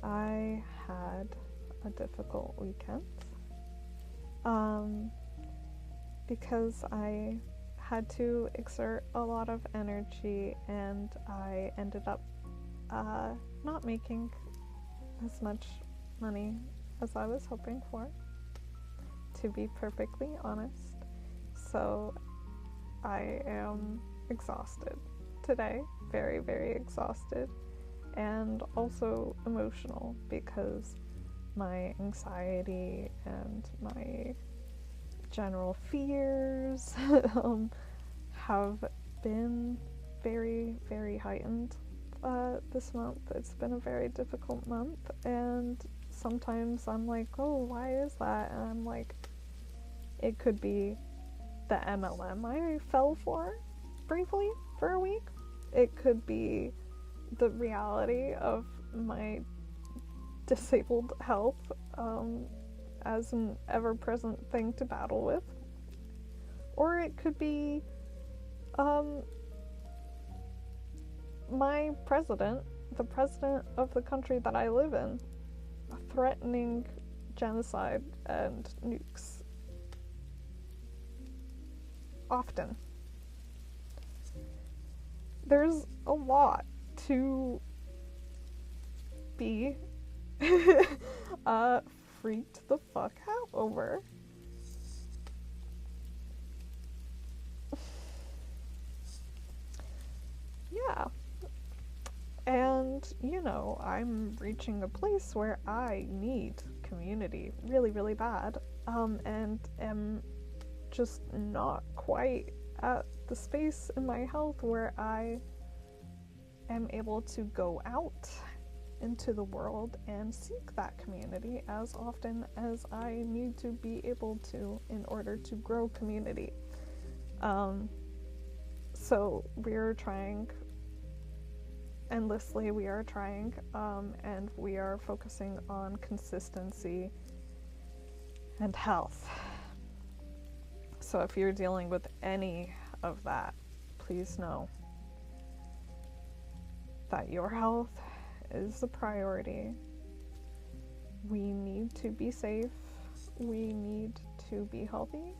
I had a difficult weekend because I had to exert a lot of energy and I ended up not making as much money as I was hoping for, to be perfectly honest. So I am exhausted today, very, very exhausted, and also emotional because my anxiety and my general fears have been very, very heightened this month. It's been a very difficult month, and sometimes I'm like, oh, why is that? And I'm like, it could be the MLM I fell for briefly for a week. It could be the reality of my disabled health as an ever-present thing to battle with. Or it could be my president, the president of the country that I live in, threatening genocide and nukes often. There's a lot to be freaked the fuck out over. Yeah. And, you know, I'm reaching a place where I need community really, really bad, and am just not quite at the space in my health where I am able to go out into the world and seek that community as often as I need to be able to in order to grow community. So we're trying endlessly, and we are focusing on consistency and health. So if you're dealing with any of that, please know that your health is a priority. We need to be safe. We need to be healthy.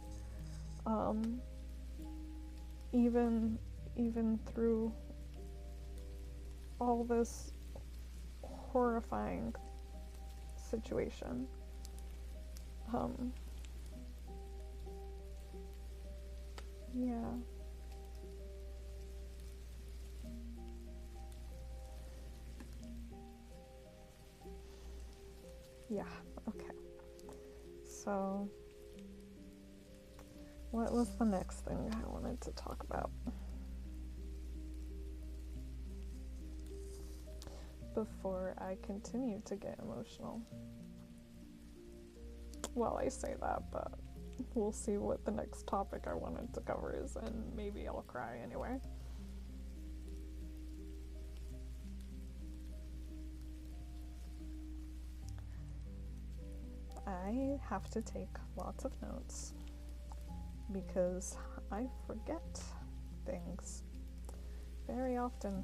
Even through all this horrifying situation. Yeah. Yeah, okay. So, what was the next thing I wanted to talk about? Before I continue to get emotional. Well, I say that, but we'll see what the next topic I wanted to cover is, and maybe I'll cry anyway. I have to take lots of notes because I forget things very often.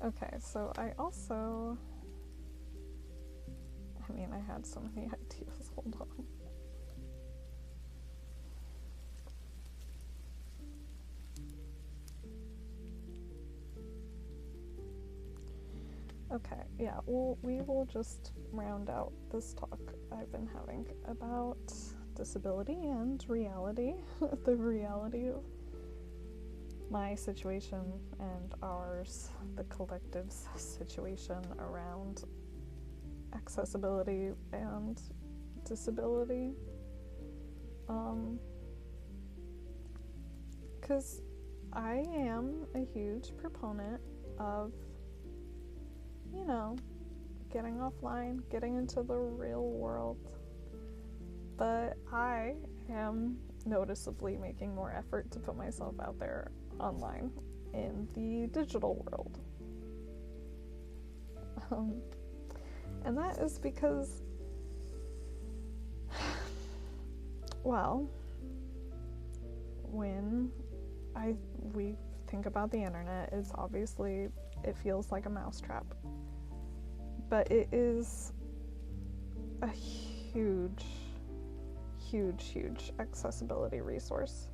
Okay, so I had so many ideas. Hold on. Okay, yeah, we will just round out this talk I've been having about disability and reality, the reality of my situation and ours, the collective's situation around accessibility and disability. 'Cause I am a huge proponent of, getting offline, getting into the real world. But I am noticeably making more effort to put myself out there online in the digital world. And that is because, well, when we think about the internet, it feels like a mousetrap. But it is a huge accessibility resource.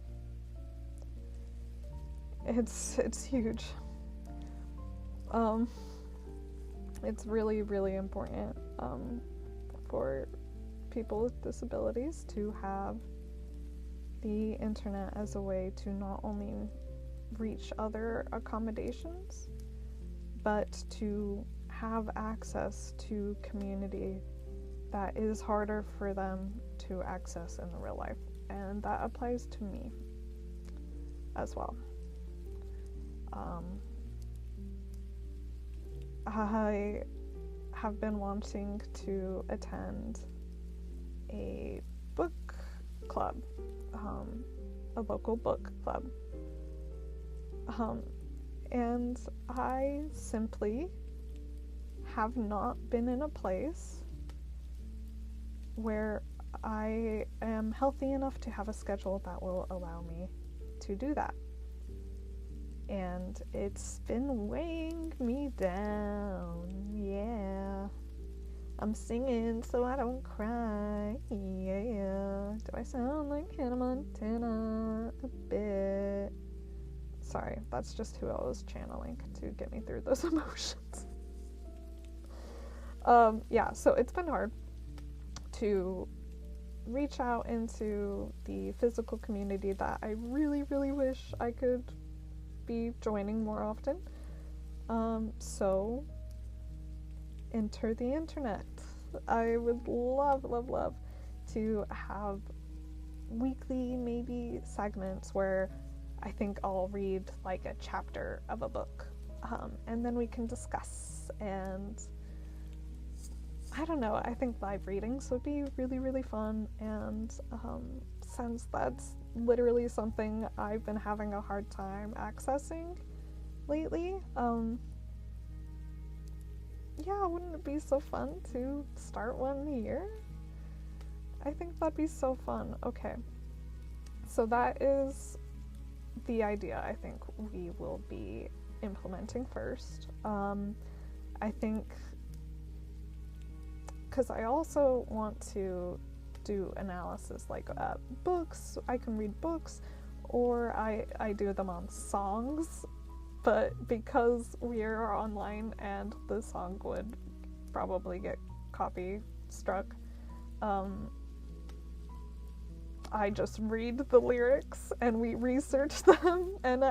It's huge. It's really, really important for people with disabilities to have the internet as a way to not only reach other accommodations, but to have access to community that is harder for them to access in the real life. And that applies to me as well. I have been wanting to attend a book club, a local book club. And I simply have not been in a place where I am healthy enough to have a schedule that will allow me to do that. And it's been weighing me down. Yeah. I'm singing so I don't cry. Yeah. Do I sound like Hannah Montana? A bit. Sorry, that's just who I was channeling to get me through those emotions. Yeah, so it's been hard to reach out into the physical community that I really, really wish I could be joining more often. So enter the internet. I would love to have weekly maybe segments where I think I'll read like a chapter of a book, and then we can discuss. And I don't know, I think live readings would be really, really fun, and since that's literally something I've been having a hard time accessing lately, yeah, wouldn't it be so fun to start one here? I think that'd be so fun. Okay, so that is the idea I think we will be implementing first. I think, because I also want to do analysis like books. I can read books, or I do them on songs, but because we are online and the song would probably get copy struck, I just read the lyrics and we research them and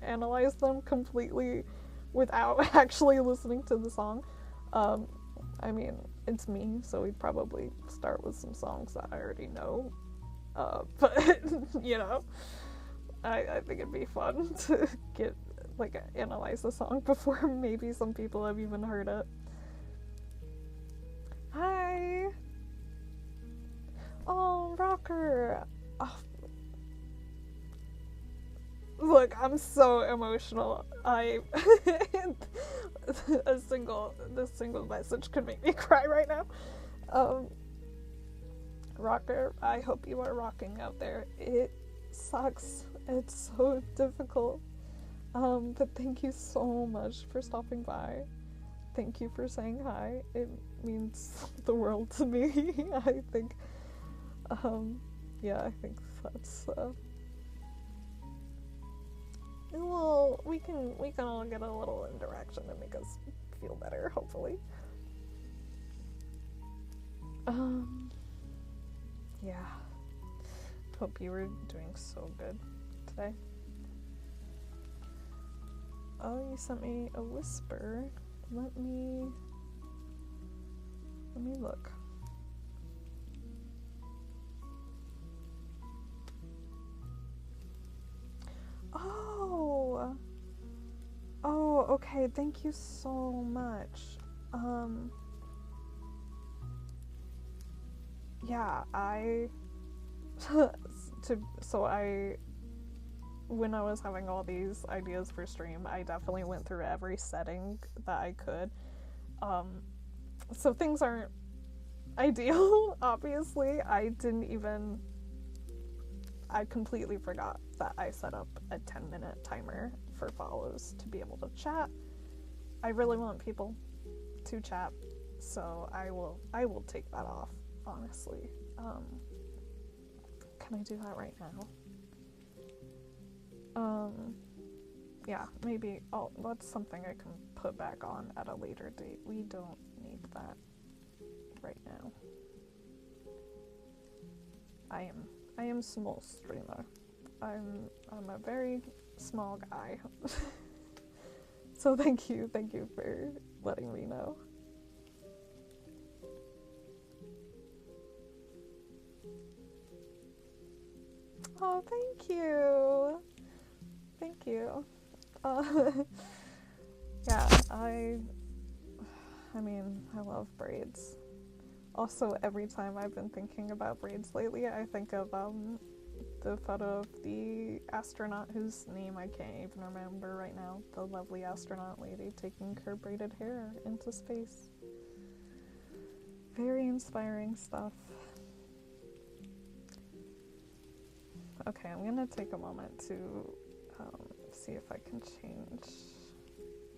analyze them completely without actually listening to the song. I mean, it's me, so we'd probably start with some songs that I already know. But, I think it'd be fun to analyze the song before maybe some people have even heard it. Hi! Oh, Rocker! Oh. Look, I'm so emotional. This single message could make me cry right now. Rocker, I hope you are rocking out there. It sucks. It's so difficult. But thank you so much for stopping by. Thank you for saying hi. It means the world to me. I think, yeah, I think that's, well, we can all get a little interaction and make us feel better, hopefully. Yeah. Hope you were doing so good today. Oh, you sent me a whisper. Let me look. Oh, okay. Thank you so much. Yeah, when I was having all these ideas for stream, I definitely went through every setting that I could. So things aren't ideal, obviously. I completely forgot that I set up a 10-minute timer for follows to be able to chat. I really want people to chat, so I will take that off, honestly. Can I do that right now? Yeah, maybe that's something I can put back on at a later date. We don't need that right now. I am small streamer. I'm a very small guy. So thank you for letting me know. Oh, thank you. Thank you. Yeah, I mean, I love braids. Also, every time I've been thinking about braids lately, I think of the photo of the astronaut whose name I can't even remember right now. The lovely astronaut lady taking her braided hair into space. Very inspiring stuff. Okay, I'm gonna take a moment to see if I can change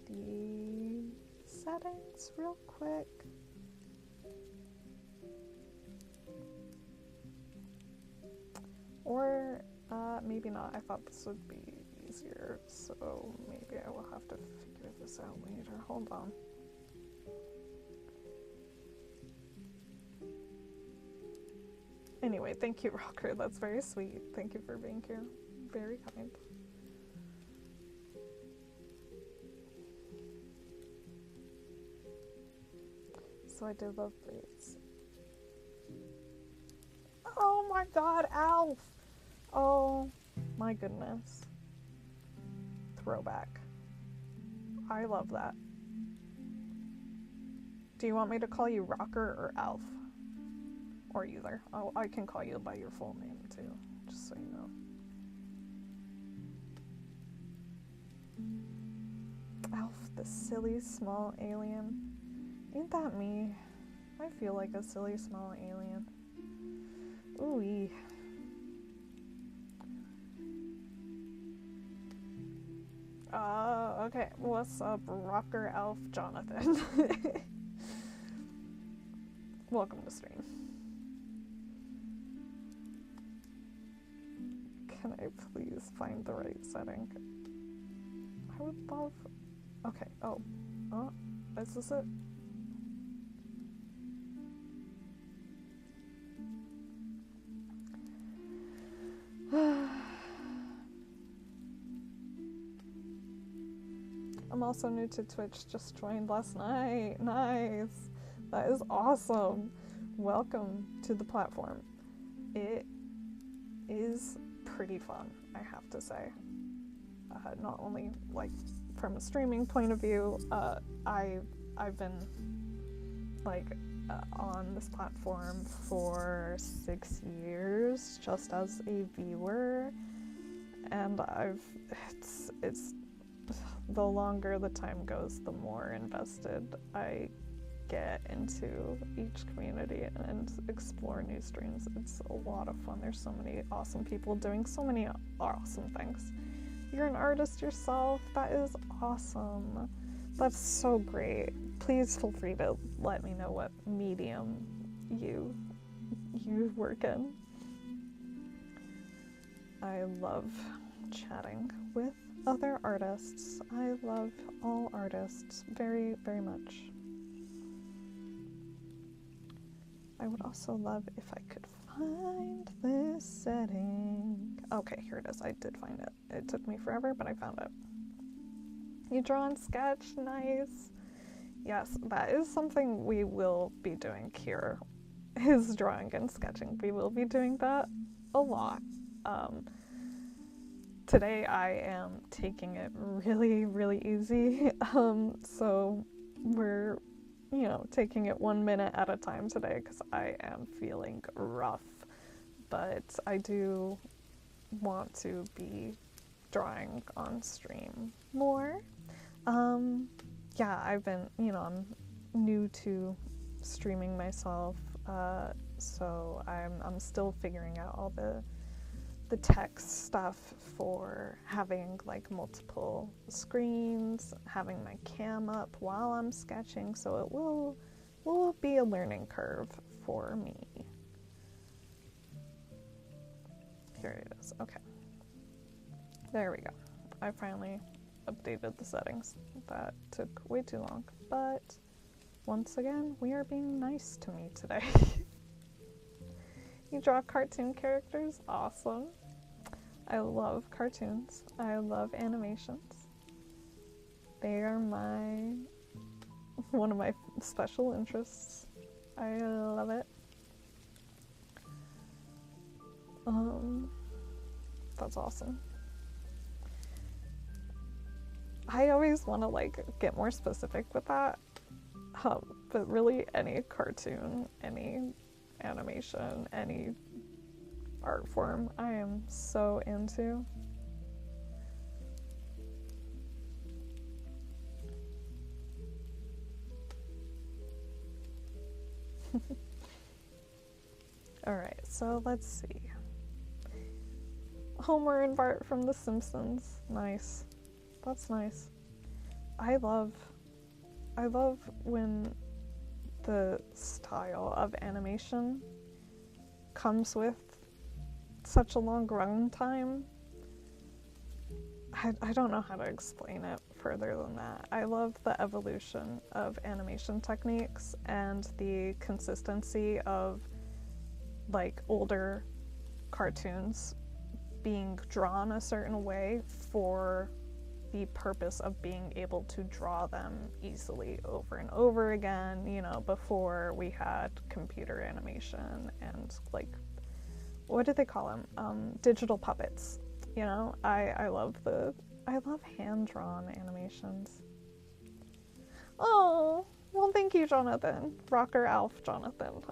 the settings real quick. Or maybe not. I thought this would be easier, so maybe I will have to figure this out later. Hold on. Anyway, thank you, Rocker. That's very sweet. Thank you for being here. Very kind. So I did love braids. Oh my god, Alf! Oh my goodness. Throwback. I love that. Do you want me to call you Rocker or Alf? Or either. I can call you by your full name too, just so you know. Alf, the silly small alien. Ain't that me? I feel like a silly small alien. Ooh-wee. Okay. What's up, Rocker Alf Jonathan? Welcome to stream. Can I please find the right setting? I would love... Okay, oh, is this it? I'm also new to Twitch, just joined last night. Nice. That is awesome. Welcome to the platform. It is pretty fun, I have to say. Not only like from a streaming point of view, I've been like on this platform for 6 years just as a viewer, and it's the longer the time goes, the more invested I get into each community and explore new streams. It's a lot of fun. There's so many awesome people doing so many awesome things. You're an artist yourself. That is awesome. That's so great. Please feel free to let me know what medium you work in. I love chatting with other artists. I love all artists very, very much. I would also love if I could find this setting. Okay, here it is. I did find it. It took me forever, but I found it. You draw and sketch. Nice. Yes, that is something we will be doing here, is drawing and sketching. We will be doing that a lot. Today I am taking it really, really easy. So we're, taking it 1 minute at a time today because I am feeling rough. But I do want to be drawing on stream more. I've been, I'm new to streaming myself, so I'm still figuring out all the text stuff for having like multiple screens, having my cam up while I'm sketching, so it will be a learning curve for me. Here it is. Okay. There we go. I finally updated the settings. That took way too long, but once again, we are being nice to me today. You draw cartoon characters? Awesome. I love cartoons. I love animations. They are one of my special interests. I love it. That's awesome. I always want to get more specific with that, but really any cartoon, any animation, any art form, I am so into. Alright, so let's see. Homer and Bart from The Simpsons. Nice. That's nice. I love when the style of animation comes with such a long run time. I don't know how to explain it further than that. I love the evolution of animation techniques and the consistency of older cartoons being drawn a certain way for the purpose of being able to draw them easily over and over again, before we had computer animation and what do they call them? Digital puppets. I love hand-drawn animations. Oh, well, thank you, Jonathan. Rocker Alf Jonathan.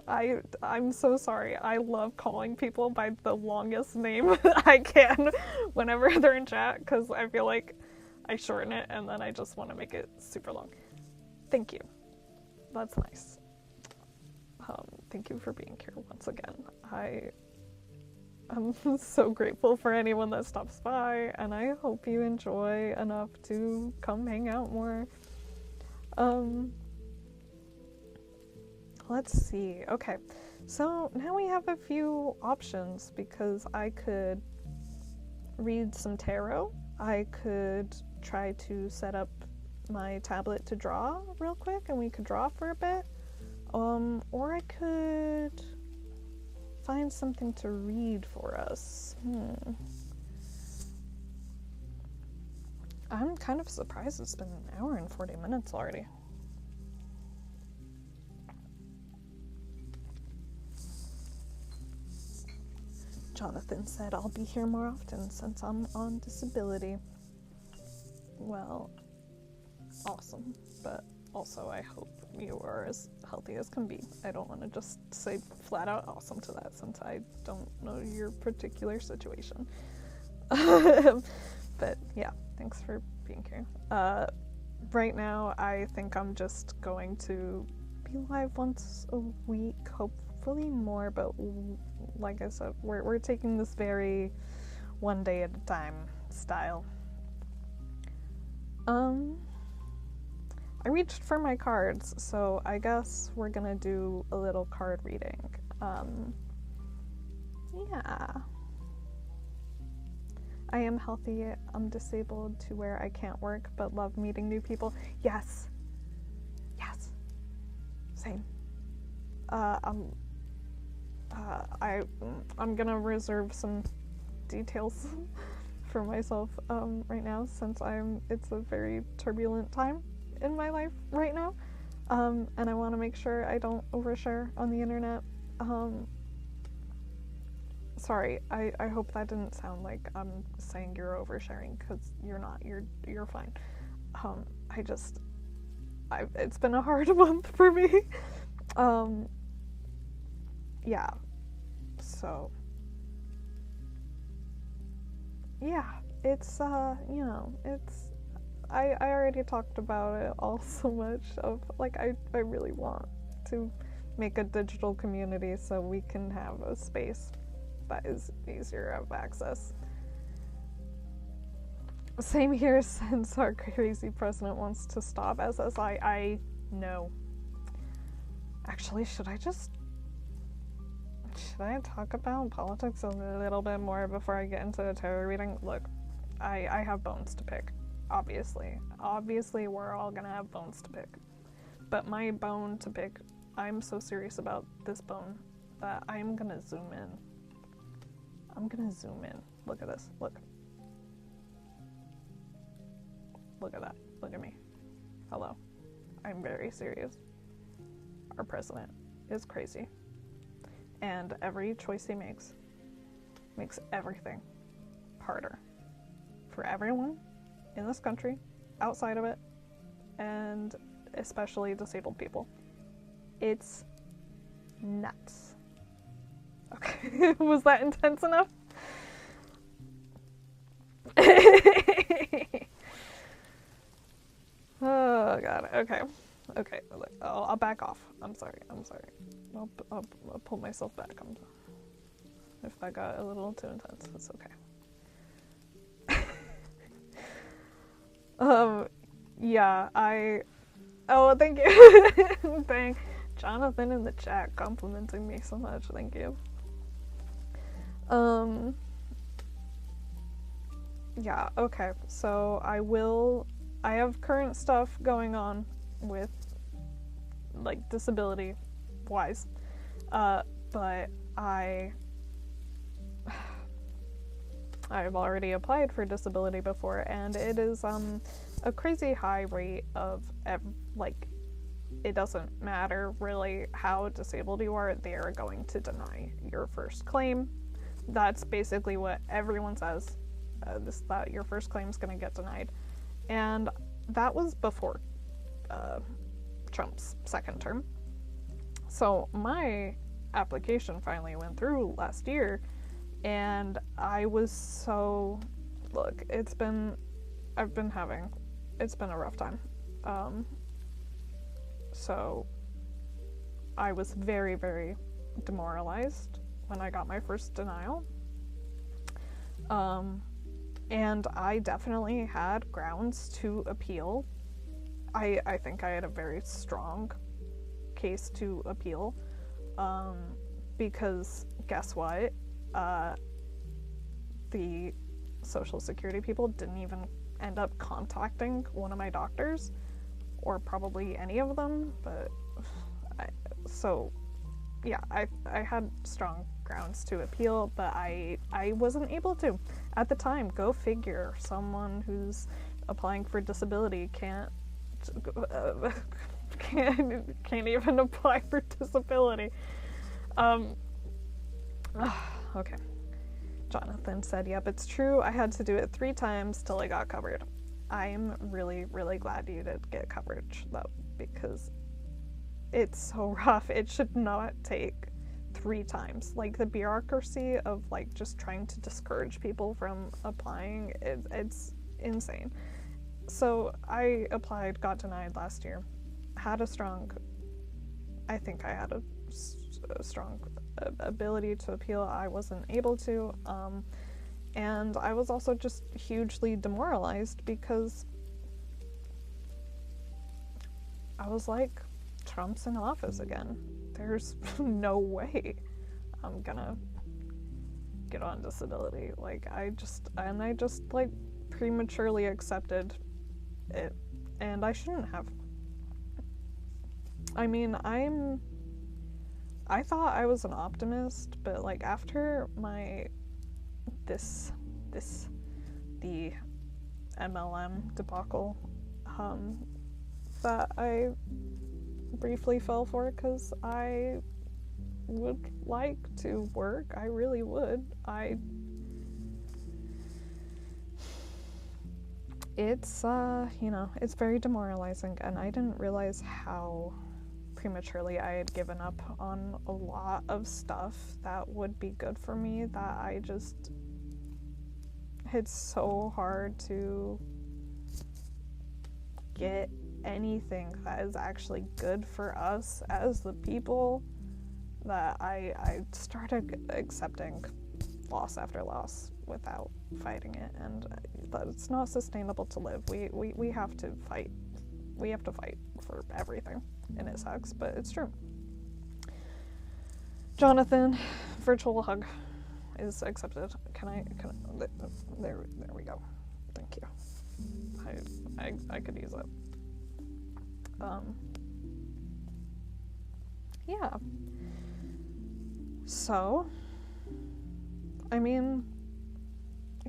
I'm so sorry. I love calling people by the longest name I can whenever they're in chat, because I feel like I shorten it and then I just want to make it super long. Thank you. That's nice. Thank you for being here once again. I'm so grateful for anyone that stops by, and I hope you enjoy enough to come hang out more. Let's see. Okay, so now we have a few options, because I could read some tarot. I could try to set up my tablet to draw real quick, and we could draw for a bit. Or I could find something to read for us. I'm kind of surprised it's been 1 hour and 40 minutes already. Jonathan said I'll be here more often since I'm on disability. Well, awesome, but also I hope you are as healthy as can be. I don't want to just say flat out awesome to that, since I don't know your particular situation. But yeah, thanks for being here. Right now, I think I'm just going to be live once a week, hopefully more, but like I said, we're taking this very one day at a time style. I reached for my cards, so I guess we're gonna do a little card reading. Yeah. I am healthy. I'm disabled to where I can't work, but love meeting new people. Yes. Yes. Same. I'm gonna reserve some details for myself right now, since it's a very turbulent time in my life right now, and I want to make sure I don't overshare on the internet. Sorry, I hope that didn't sound like I'm saying you're oversharing, because you're not. You're fine. It's been a hard month for me. Yeah. So yeah, it's it's I already talked about it all so much of like I really want to make a digital community so we can have a space that is easier of access. Same here, since our crazy president wants to stop SSI. I know. Actually, should I talk about politics a little bit more before I get into the tarot reading? Look, I have bones to pick. Obviously, we're all gonna have bones to pick. But my bone to pick, I'm so serious about this bone that I'm gonna zoom in. Look at this. Look at that. Look at me. Hello. I'm very serious. Our president is crazy. And every choice he makes everything harder for everyone in this country, outside of it, and especially disabled people. It's nuts. Okay, was that intense enough? Oh god, okay, I'll back off. I'm sorry. I'll pull myself back. If that got a little too intense, it's okay. Yeah, oh, thank you. Thank Jonathan in the chat complimenting me so much. Thank you. Yeah, okay. So I have current stuff going on with like disability wise. But I've already applied for disability before, and it is a crazy high rate of like, it doesn't matter really how disabled you are, they are going to deny your first claim. That's basically what everyone says, that your first claim is going to get denied. And that was before Trump's second term. So my application finally went through last year, and I was so, look, it's been a rough time. So I was very, very demoralized when I got my first denial. And I definitely had grounds to appeal. I think I had a very strong case to appeal, because guess what? The Social Security people didn't even end up contacting one of my doctors, or probably any of them, but I had strong grounds to appeal, but I wasn't able to at the time. Go figure, someone who's applying for disability can't even apply for disability. Okay. Jonathan said, yep, it's true. I had to do it 3 times till I got covered. I'm really, really glad you did get coverage, though, because it's so rough. It should not take 3 times. Like, the bureaucracy of, like, just trying to discourage people from applying, it's insane. So I applied, got denied last year. I think I had a strong ability to appeal. I wasn't able to, and I was also just hugely demoralized because I was like, Trump's in office again. There's no way I'm gonna get on disability. Like, I just like prematurely accepted it, and I shouldn't have. I mean, I thought I was an optimist, but like after the MLM debacle that I briefly fell for, because I would like to work. I really would. It's it's very demoralizing, and I didn't realize how prematurely I had given up on a lot of stuff that would be good for me, that I just, it's so hard to get anything that is actually good for us as the people, that I started accepting loss after loss without fighting it, and that it's not sustainable to live. We have to fight. We have to fight for everything, and it sucks, but it's true. Jonathan, virtual hug is accepted. There we go. Thank you. I could use it. Yeah. So, I mean,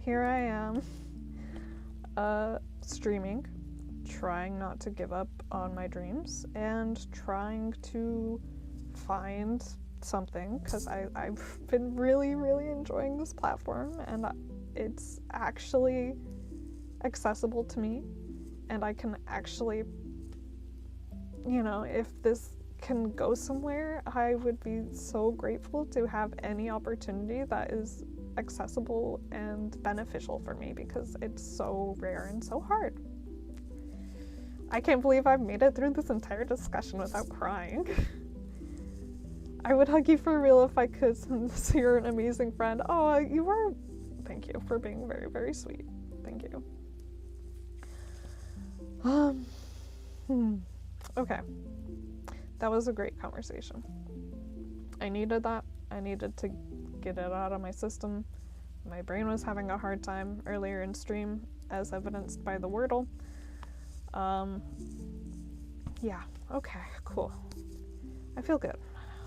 here I am, streaming, trying not to give up on my dreams, and trying to find something, because I've been really, really enjoying this platform, and it's actually accessible to me, and I can actually, if this can go somewhere, I would be so grateful to have any opportunity that is accessible and beneficial for me, because it's so rare and so hard. I can't believe I've made it through this entire discussion without crying. I would hug you for real if I could, since you're an amazing friend. Oh, you are. Thank you for being very, very sweet. Thank you. Okay. That was a great conversation. I needed that. I needed to get it out of my system. My brain was having a hard time earlier in stream, as evidenced by the wordle. Yeah, okay, cool. I feel good.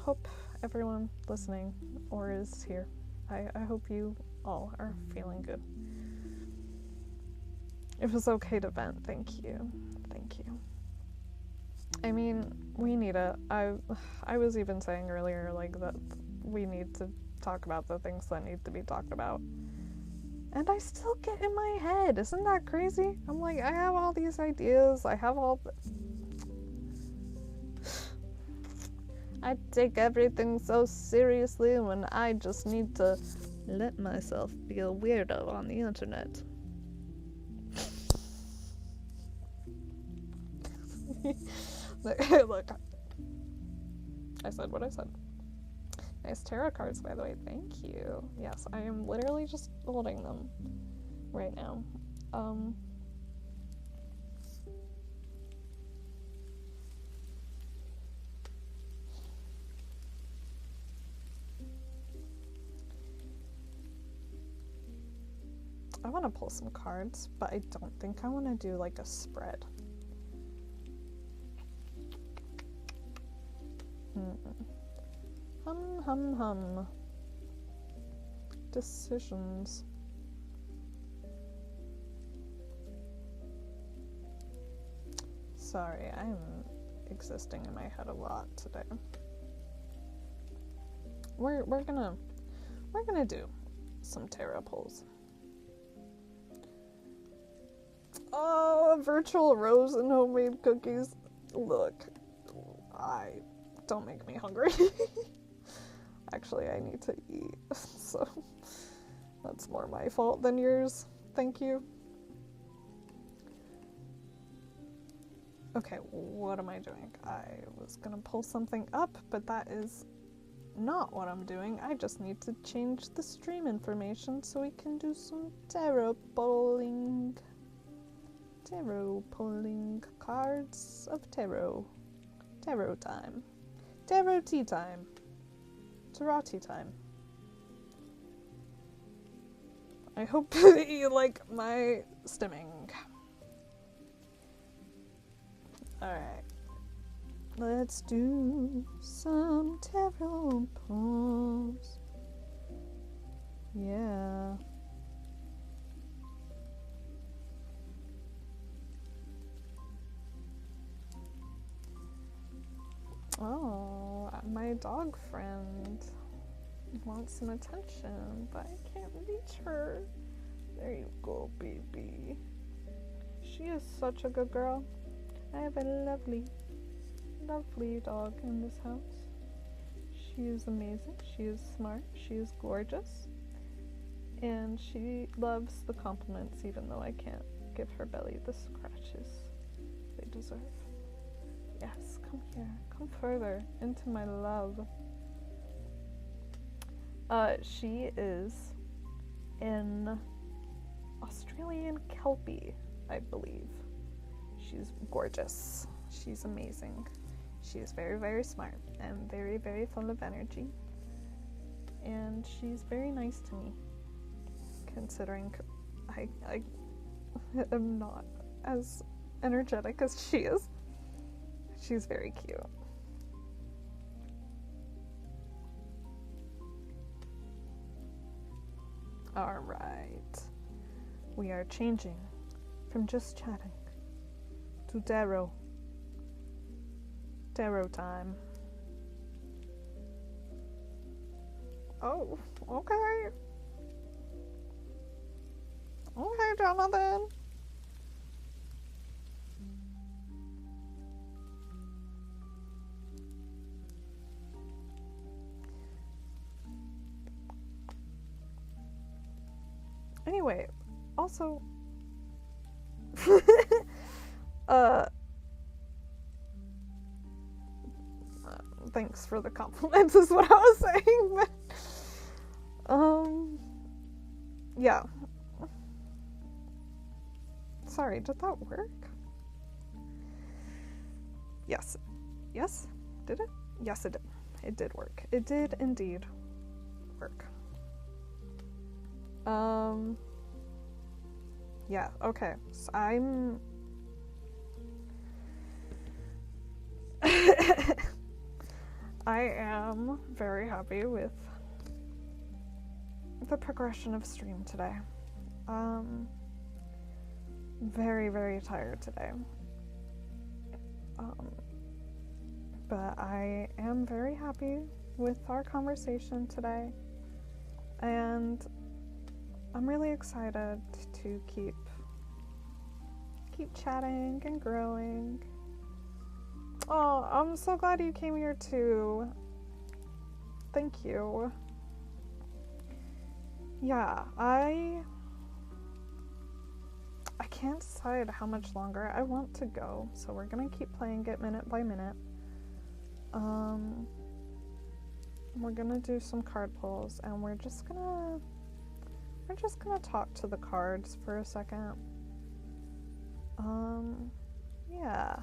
Hope everyone listening or is here, I hope you all are feeling good. It was okay to vent. Thank you. Thank you. I mean, we need it. I was even saying earlier, like, that we need to talk about the things that need to be talked about. And I still get in my head. Isn't that crazy? I'm like, I have all these ideas. I have all I take everything so seriously when I just need to let myself be a weirdo on the internet. Look, I said what I said. Nice tarot cards, by the way. Thank you. Yes, I am literally just holding them right now. I want to pull some cards, but I don't think I want to do like a spread. Hum. Decisions. Sorry, I'm existing in my head a lot today. We're gonna do some tarot pulls. Oh, virtual rose and homemade cookies. Look, don't make me hungry. Actually, I need to eat, so that's more my fault than yours. Thank you. Okay, what am I doing? I was gonna pull something up, but that is not what I'm doing. I just need to change the stream information so we can do some tarot pulling. tarot, pulling cards of tarot. Tarot time. Tarot tea time. Tarot tea time. I hope you like my stimming. Alright. Let's do some tarot pulls. Yeah. Oh, my dog friend wants some attention, but I can't reach her. There you go, baby. She is such a good girl. I have a lovely, lovely dog in this house. She is amazing. She is smart. She is gorgeous. And she loves the compliments, even though I can't give her belly the scratches they deserve. Yes, come here. Come further into my love. She is an Australian Kelpie, I believe. She's gorgeous. She's amazing. She is very, very smart and very, very full of energy. And she's very nice to me, considering I am not as energetic as she is. She's very cute. Alright. We are changing from just chatting to tarot. Tarot time. Oh, okay. Okay, Jonathan. Anyway, also, thanks for the compliments is what I was saying, but, yeah. Sorry, did that work? Yes. Yes? Did it? Yes, it did. It did work. It did indeed work. Yeah, okay. So I'm I am very happy with the progression of stream today. Very, very tired today. But I am very happy with our conversation today. And I'm really excited to keep chatting and growing. Oh, I'm so glad you came here too. Thank you. Yeah, I can't decide how much longer I want to go, so we're gonna keep playing it minute by minute. We're gonna do some card pulls, and we're just gonna talk to the cards for a second. Yeah.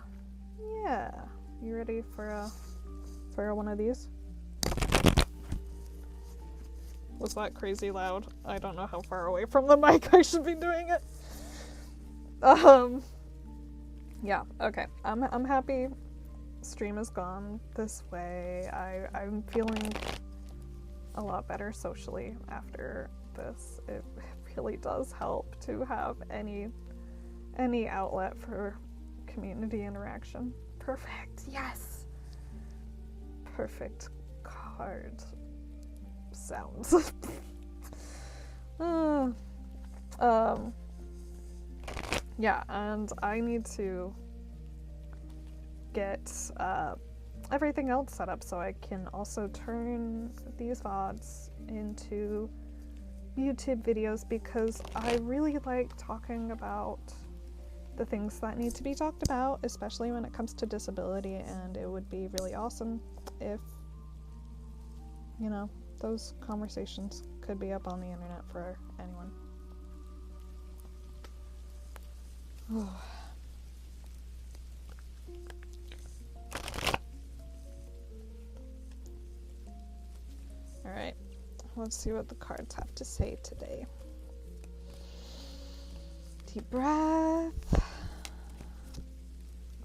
You ready for one of these? Was that crazy loud? I don't know how far away from the mic I should be doing it. Yeah, okay. I'm happy stream has gone this way. I'm feeling a lot better socially after this. It really does help to have any outlet for community interaction. Perfect, yes. Perfect card sounds. Yeah, and I need to get everything else set up so I can also turn these VODs into YouTube videos, because I really like talking about the things that need to be talked about, especially when it comes to disability, and it would be really awesome if, you know, those conversations could be up on the internet for anyone. Alright, let's see what the cards have to say today. Deep breath.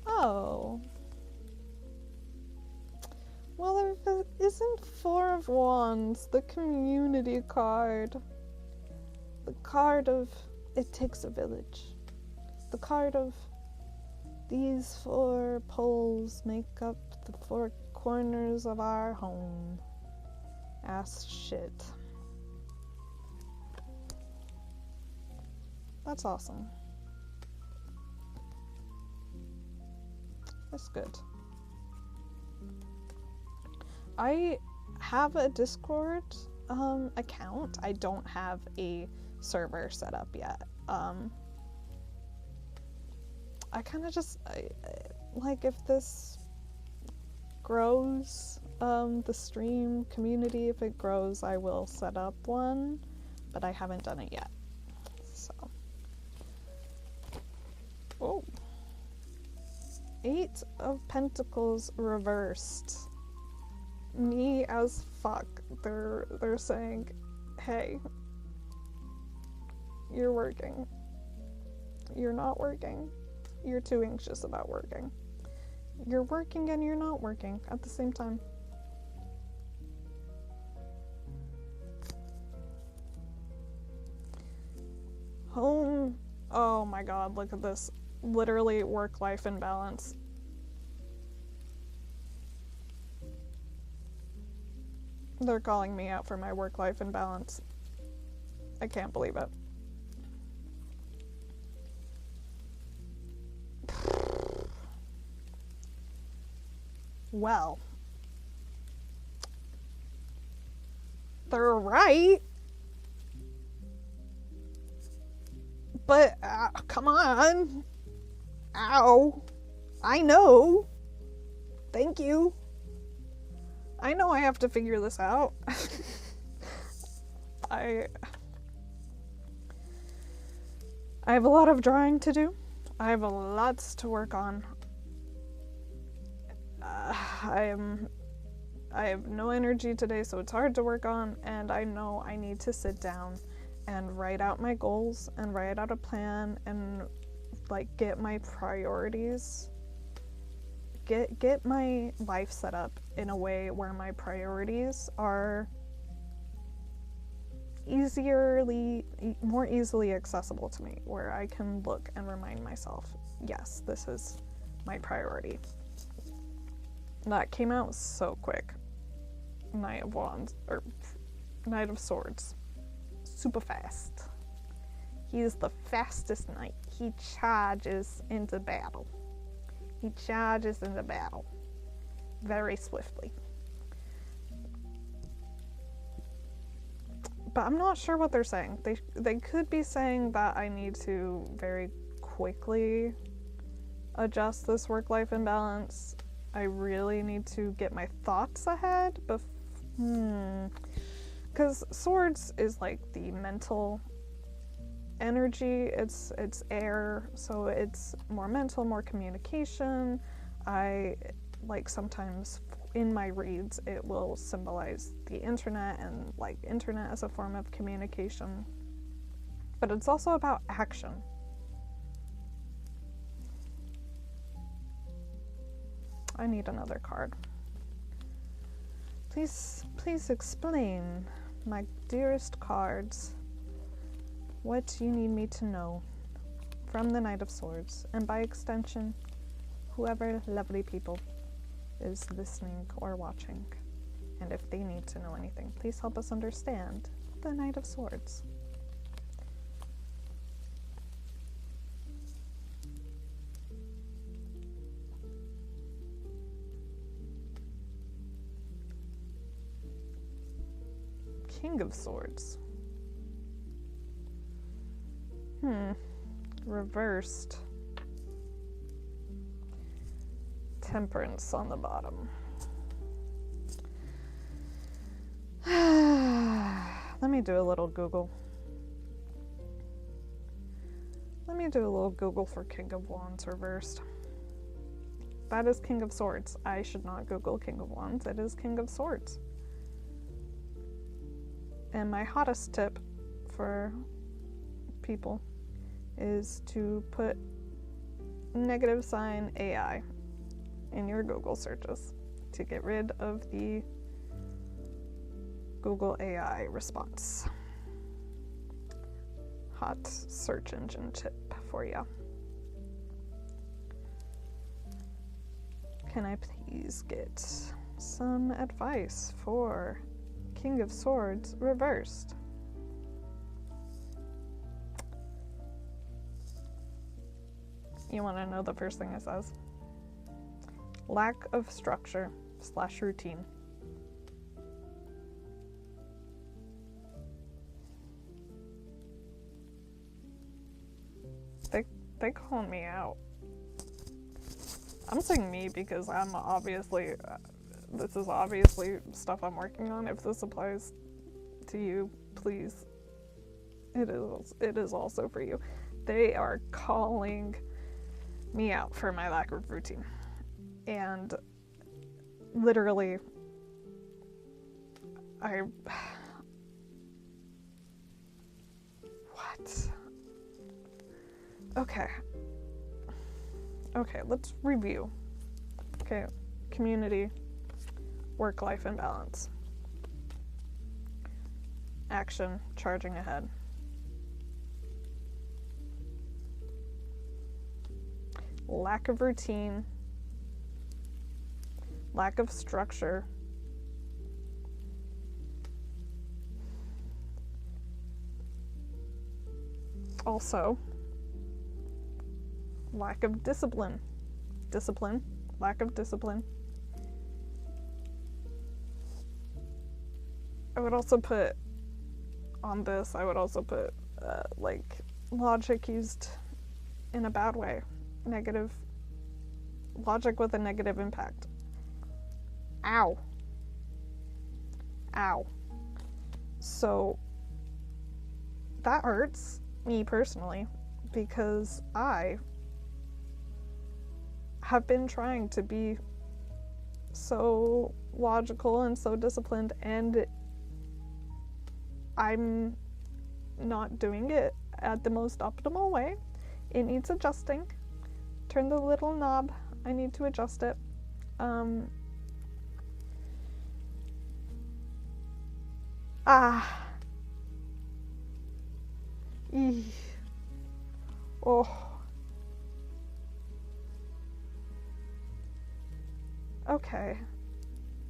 Oh. Well, if it isn't Four of Wands, the community card. The card of it takes a village. The card of these 4 poles make up the 4 corners of our home. Ass shit. That's awesome. That's good. I have a Discord account. I don't have a server set up yet. I kind of just like, if this grows, the stream community, if it grows, I will set up one, but I haven't done it yet. So, oh, 8 of Pentacles reversed. Me as fuck. They're saying, hey, you're working. You're not working. You're too anxious about working. You're working and you're not working at the same time. Home. Oh my god, look at this. Literally work-life imbalance. They're calling me out for my work-life imbalance. I can't believe it. Well, they're right. But, come on. Ow. I know. Thank you. I know I have to figure this out. I have a lot of drawing to do. I have lots to work on. I have no energy today, so it's hard to work on, and I know I need to sit down and write out my goals and write out a plan and like get my priorities, get my life set up in a way where my priorities are more easily accessible to me, where I can look and remind myself, yes, this is my priority. That came out so quick. Knight of Wands, or Knight of Swords. Super fast. He is the fastest knight. He charges into battle. He charges into battle very swiftly. But I'm not sure what they're saying. They could be saying that I need to very quickly adjust this work-life imbalance. I really need to get my thoughts ahead. Because swords is like the mental energy. It's air, so it's more mental, more communication. I like sometimes in my reads it will symbolize the internet and like internet as a form of communication. But it's also about action. I need another card. Please explain, my dearest cards, what you need me to know from the Knight of Swords, and by extension, whoever lovely people is listening or watching. And if they need to know anything, please help us understand the Knight of Swords. King of Swords. Reversed. Temperance on the bottom. Let me do a little Google. Let me do a little Google for King of Wands reversed. That is King of Swords. I should not Google King of Wands. It is King of Swords. And my hottest tip for people is to put $ AI in your Google searches to get rid of the Google AI response. Hot search engine tip for you. Can I please get some advice for King of Swords reversed? You want to know the first thing it says? Lack of structure / routine. They call me out. I'm saying me because I'm obviously, this is obviously stuff I'm working on. If this applies to you, please, it is also for you. They are calling me out for my lack of routine. And literally, what? Okay, let's review. Okay, community, work-life imbalance. Action, charging ahead. Lack of routine, lack of structure, also lack of discipline, lack of discipline. I would also put on this, like logic used in a bad way. Negative logic with a negative impact. Ow. So that hurts me personally because I have been trying to be so logical and so disciplined, and I'm not doing it at the most optimal way. It needs adjusting. Turn the little knob. I need to adjust it. Oh. Okay.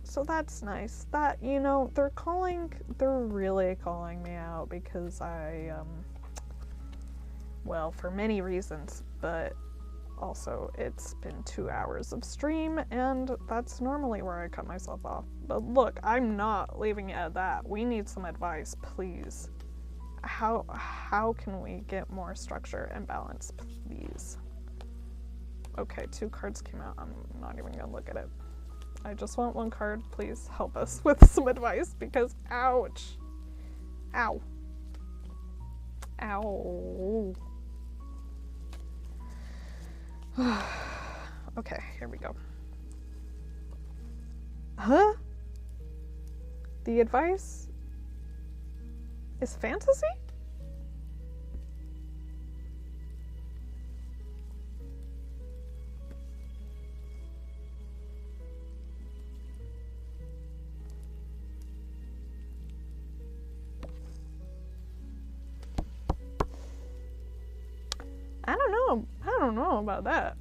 So that's nice. That, they're really calling me out because well, for many reasons, but also it's been 2 hours of stream, and that's normally where I cut myself off. But look, I'm not leaving it at that. We need some advice, please. How can we get more structure and balance, please? Okay, 2 cards came out. I'm not even gonna look at it. I just want 1 card. Please help us with some advice because ouch. Ow. Okay, here we go. Huh? The advice is fantasy? I don't know about that.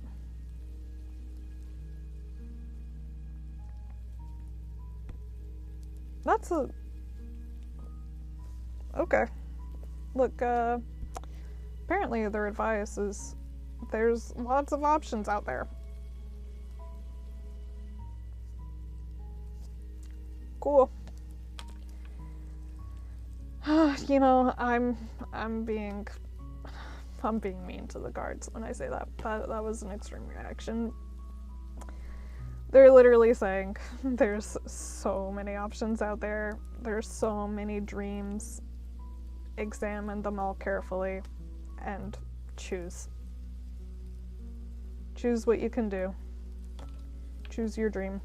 That's okay. Look, apparently their advice is there's lots of options out there. Cool. I'm being mean to the cards when I say that. That was an extreme reaction. They're literally saying there's so many options out there. There's so many dreams. Examine them all carefully and choose. Choose what you can do. Choose your dream.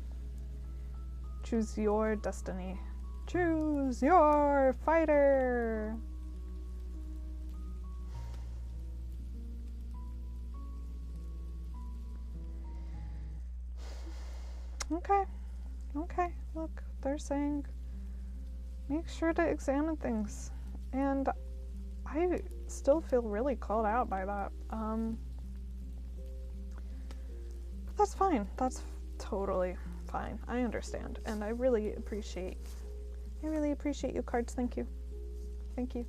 Choose your destiny. Choose your fighter. Okay, look, they're saying make sure to examine things. And I still feel really called out by that. But that's fine. That's totally fine. I understand. And I really appreciate you, cards. Thank you. Thank you.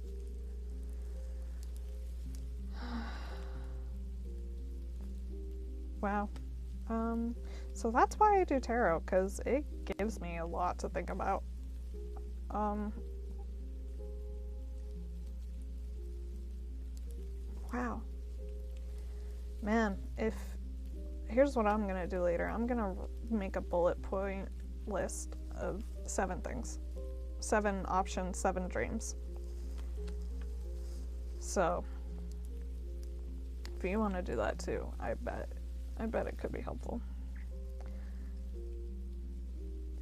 Wow. So that's why I do tarot, because it gives me a lot to think about. Wow. Man, here's what I'm gonna do later. I'm gonna make a bullet point list of 7 things. 7 options, 7 dreams. So, if you want to do that too, I bet it could be helpful.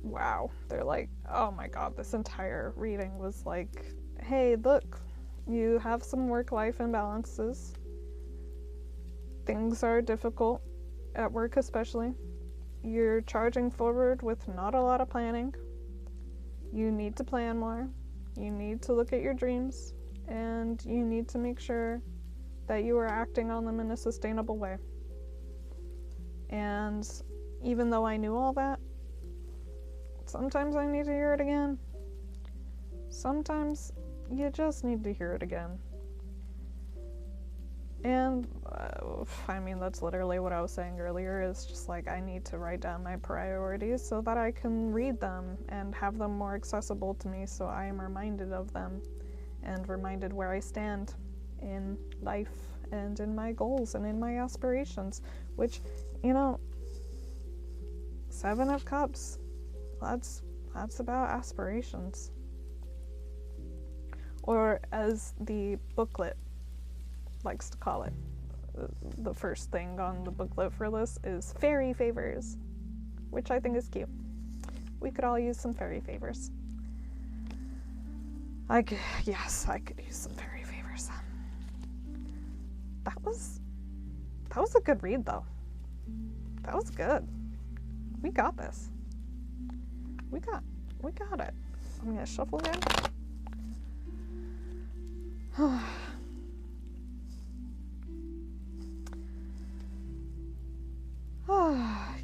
Wow, they're like, oh my god, this entire reading was like, hey, look, you have some work-life imbalances. Things are difficult, at work especially. You're charging forward with not a lot of planning. You need to plan more. You need to look at your dreams, and you need to make sure that you are acting on them in a sustainable way. And even though I knew all that, sometimes I need to hear it again. Sometimes you just need to hear it again. And, I mean, that's literally what I was saying earlier, is just like, I need to write down my priorities so that I can read them and have them more accessible to me, so I am reminded of them and reminded where I stand in life and in my goals and in my aspirations, which, you know, 7 of Cups, that's about aspirations. Or as the booklet likes to call it, the first thing on the booklet for this is fairy favors, which I think is cute. We could all use some fairy favors. I could use some fairy favors. That was a good read, though. That was good. We got this. We got it. I'm gonna shuffle again.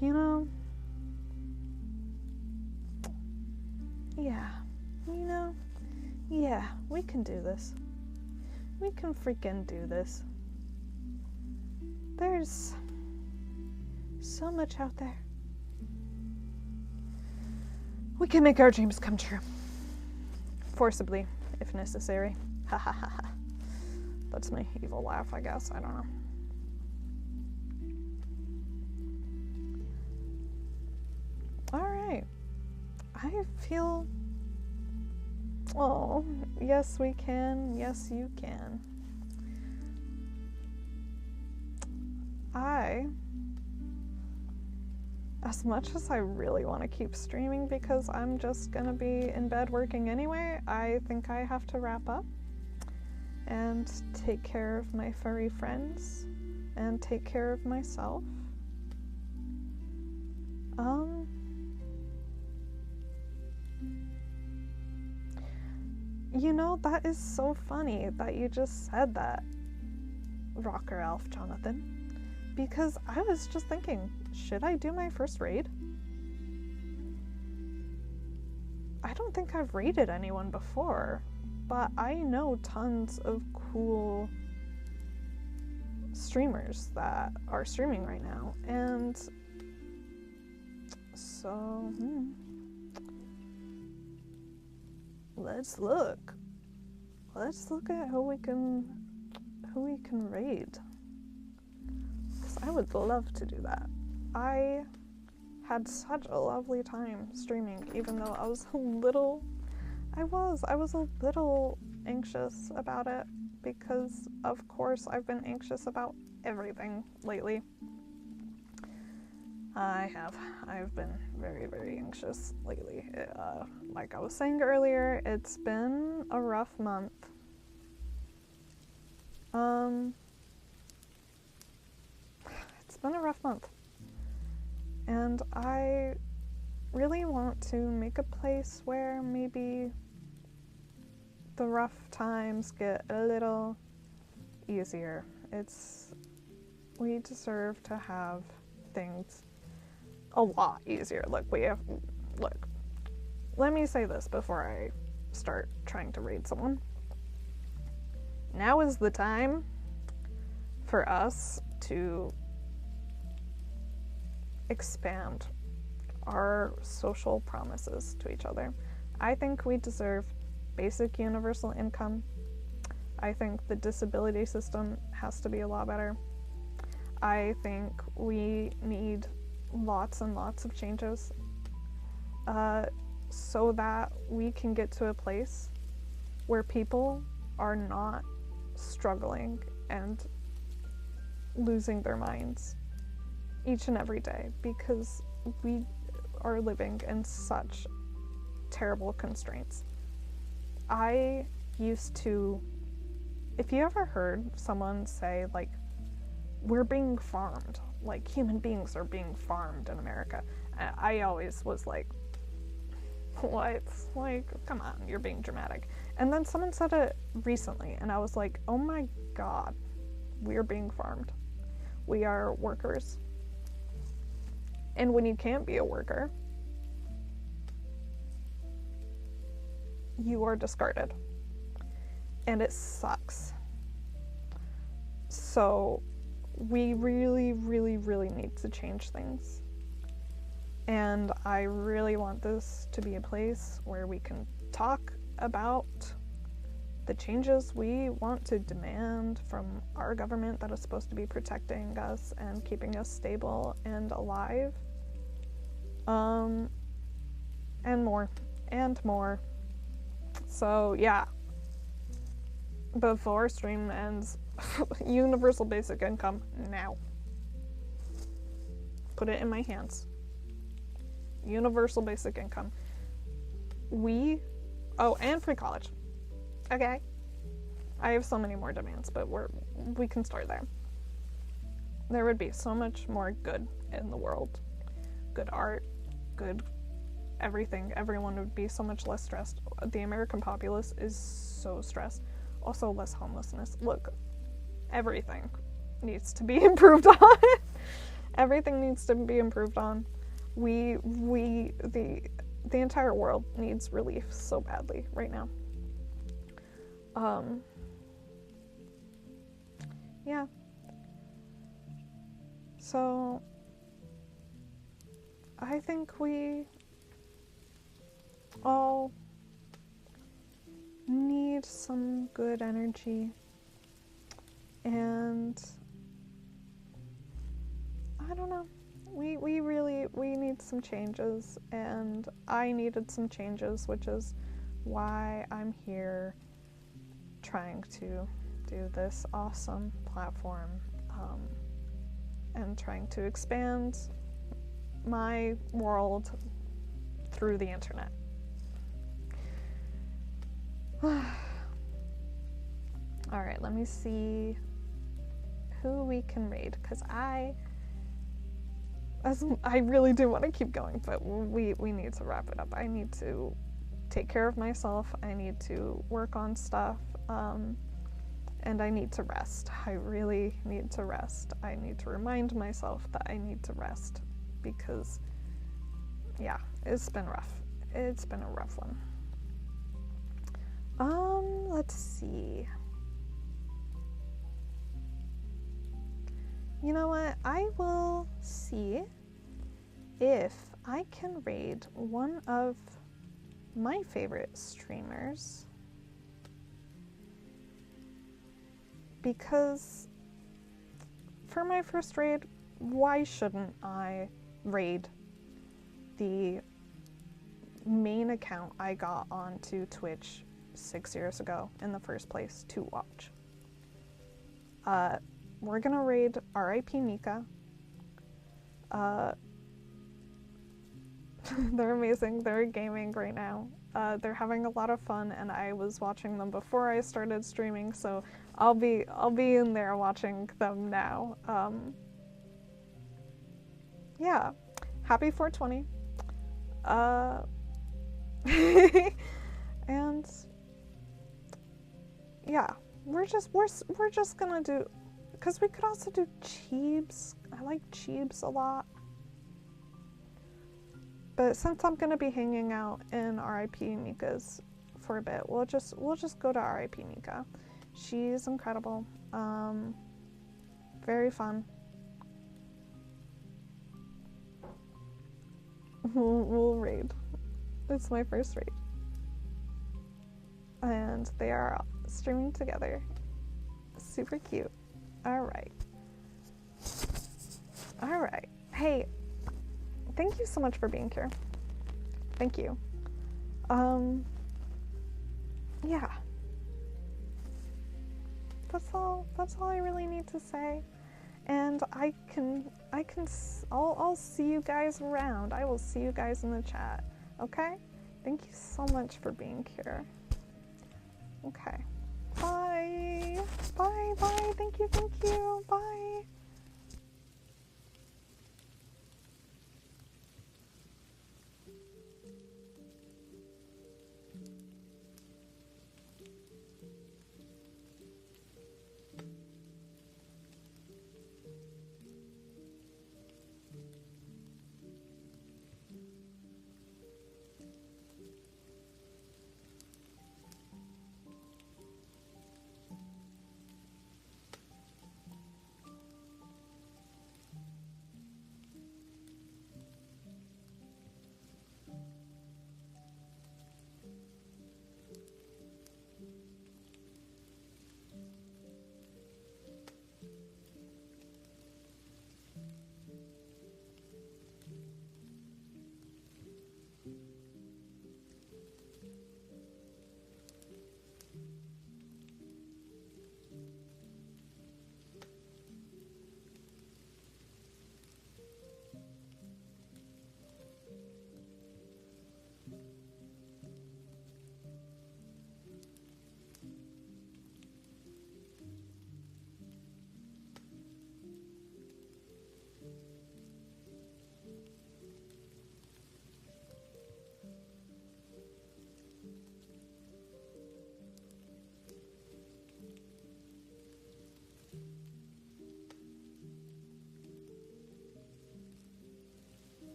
You know, yeah, we can do this. We can freaking do this. There's so much out there. We can make our dreams come true. Forcibly, if necessary. Ha ha ha ha. That's my evil laugh, I guess. I don't know. Alright. I feel... Oh, yes we can. Yes you can. As much as I really want to keep streaming because I'm just gonna be in bed working anyway, I think I have to wrap up and take care of my furry friends and take care of myself. You know, that is so funny that you just said that, Rocker Elf Jonathan. Because I was just thinking, should I do my first raid? I don't think I've raided anyone before, but I know tons of cool streamers that are streaming right now, and so let's look at who we can raid. I would love to do that. I had such a lovely time streaming, even though I was a little anxious about it, because of course I've been anxious about everything lately. I've been very, very anxious lately. Like I was saying earlier, it's been a rough month. It's been a rough month. And I really want to make a place where maybe the rough times get a little easier. We deserve to have things a lot easier. Look, let me say this before I start trying to raid someone. Now is the time for us to expand our social promises to each other. I think we deserve basic universal income. I think the disability system has to be a lot better. I think we need lots and lots of changes so that we can get to a place where people are not struggling and losing their minds each and every day, because we are living in such terrible constraints. I used to, if you ever heard someone say, like, we're being farmed, like human beings are being farmed in America, I always was like, what? Like, come on, you're being dramatic. And then someone said it recently, and I was like, oh my god, we're being farmed. We are workers. And when you can't be a worker, you are discarded. And it sucks. So we really, really, really need to change things. And I really want this to be a place where we can talk about the changes we want to demand from our government that is supposed to be protecting us and keeping us stable and alive. And more. And more. So, yeah. Before stream ends, universal basic income now. Put it in my hands. Universal basic income. And free college. Okay. I have so many more demands, but we can start there. There would be so much more good in the world. Good art, good everything. Everyone would be so much less stressed. The American populace is so stressed. Also less homelessness. Look, everything needs to be improved on. Everything needs to be improved on. The entire world needs relief so badly right now. Yeah. So I think we all need some good energy, and I don't know, we need some changes, and I needed some changes, which is why I'm here trying to do this awesome platform, and trying to expand my world through the internet. Alright, let me see who we can raid, because I really do want to keep going, but we need to wrap it up. I need to take care of myself, I need to work on stuff, and I need to rest. I really need to rest. I need to remind myself that I need to rest, because, yeah, it's been rough. It's been a rough one. Let's see. You know what? I will see if I can raid one of my favorite streamers, because for my first raid, why shouldn't I raid the main account I got onto Twitch 6 years ago in the first place to watch? We're gonna raid R.I.P. Mika. They're amazing. They're gaming right now. They're having a lot of fun, and I was watching them before I started streaming, so I'll be in there watching them now. Yeah, happy 420. And yeah, we're just gonna do, because we could also do Cheebs. I like Cheebs a lot. But since I'm gonna be hanging out in RIP Mika's for a bit, we'll just go to RIP Mika. She's incredible. Very fun. We'll raid. It's my first raid. And they are streaming together. Super cute. Alright. Alright. Hey, thank you so much for being here. Thank you. Yeah. That's all I really need to say. And I'll see you guys around. I will see you guys in the chat. Okay? Thank you so much for being here. Okay. Bye. Bye. Thank you. Bye.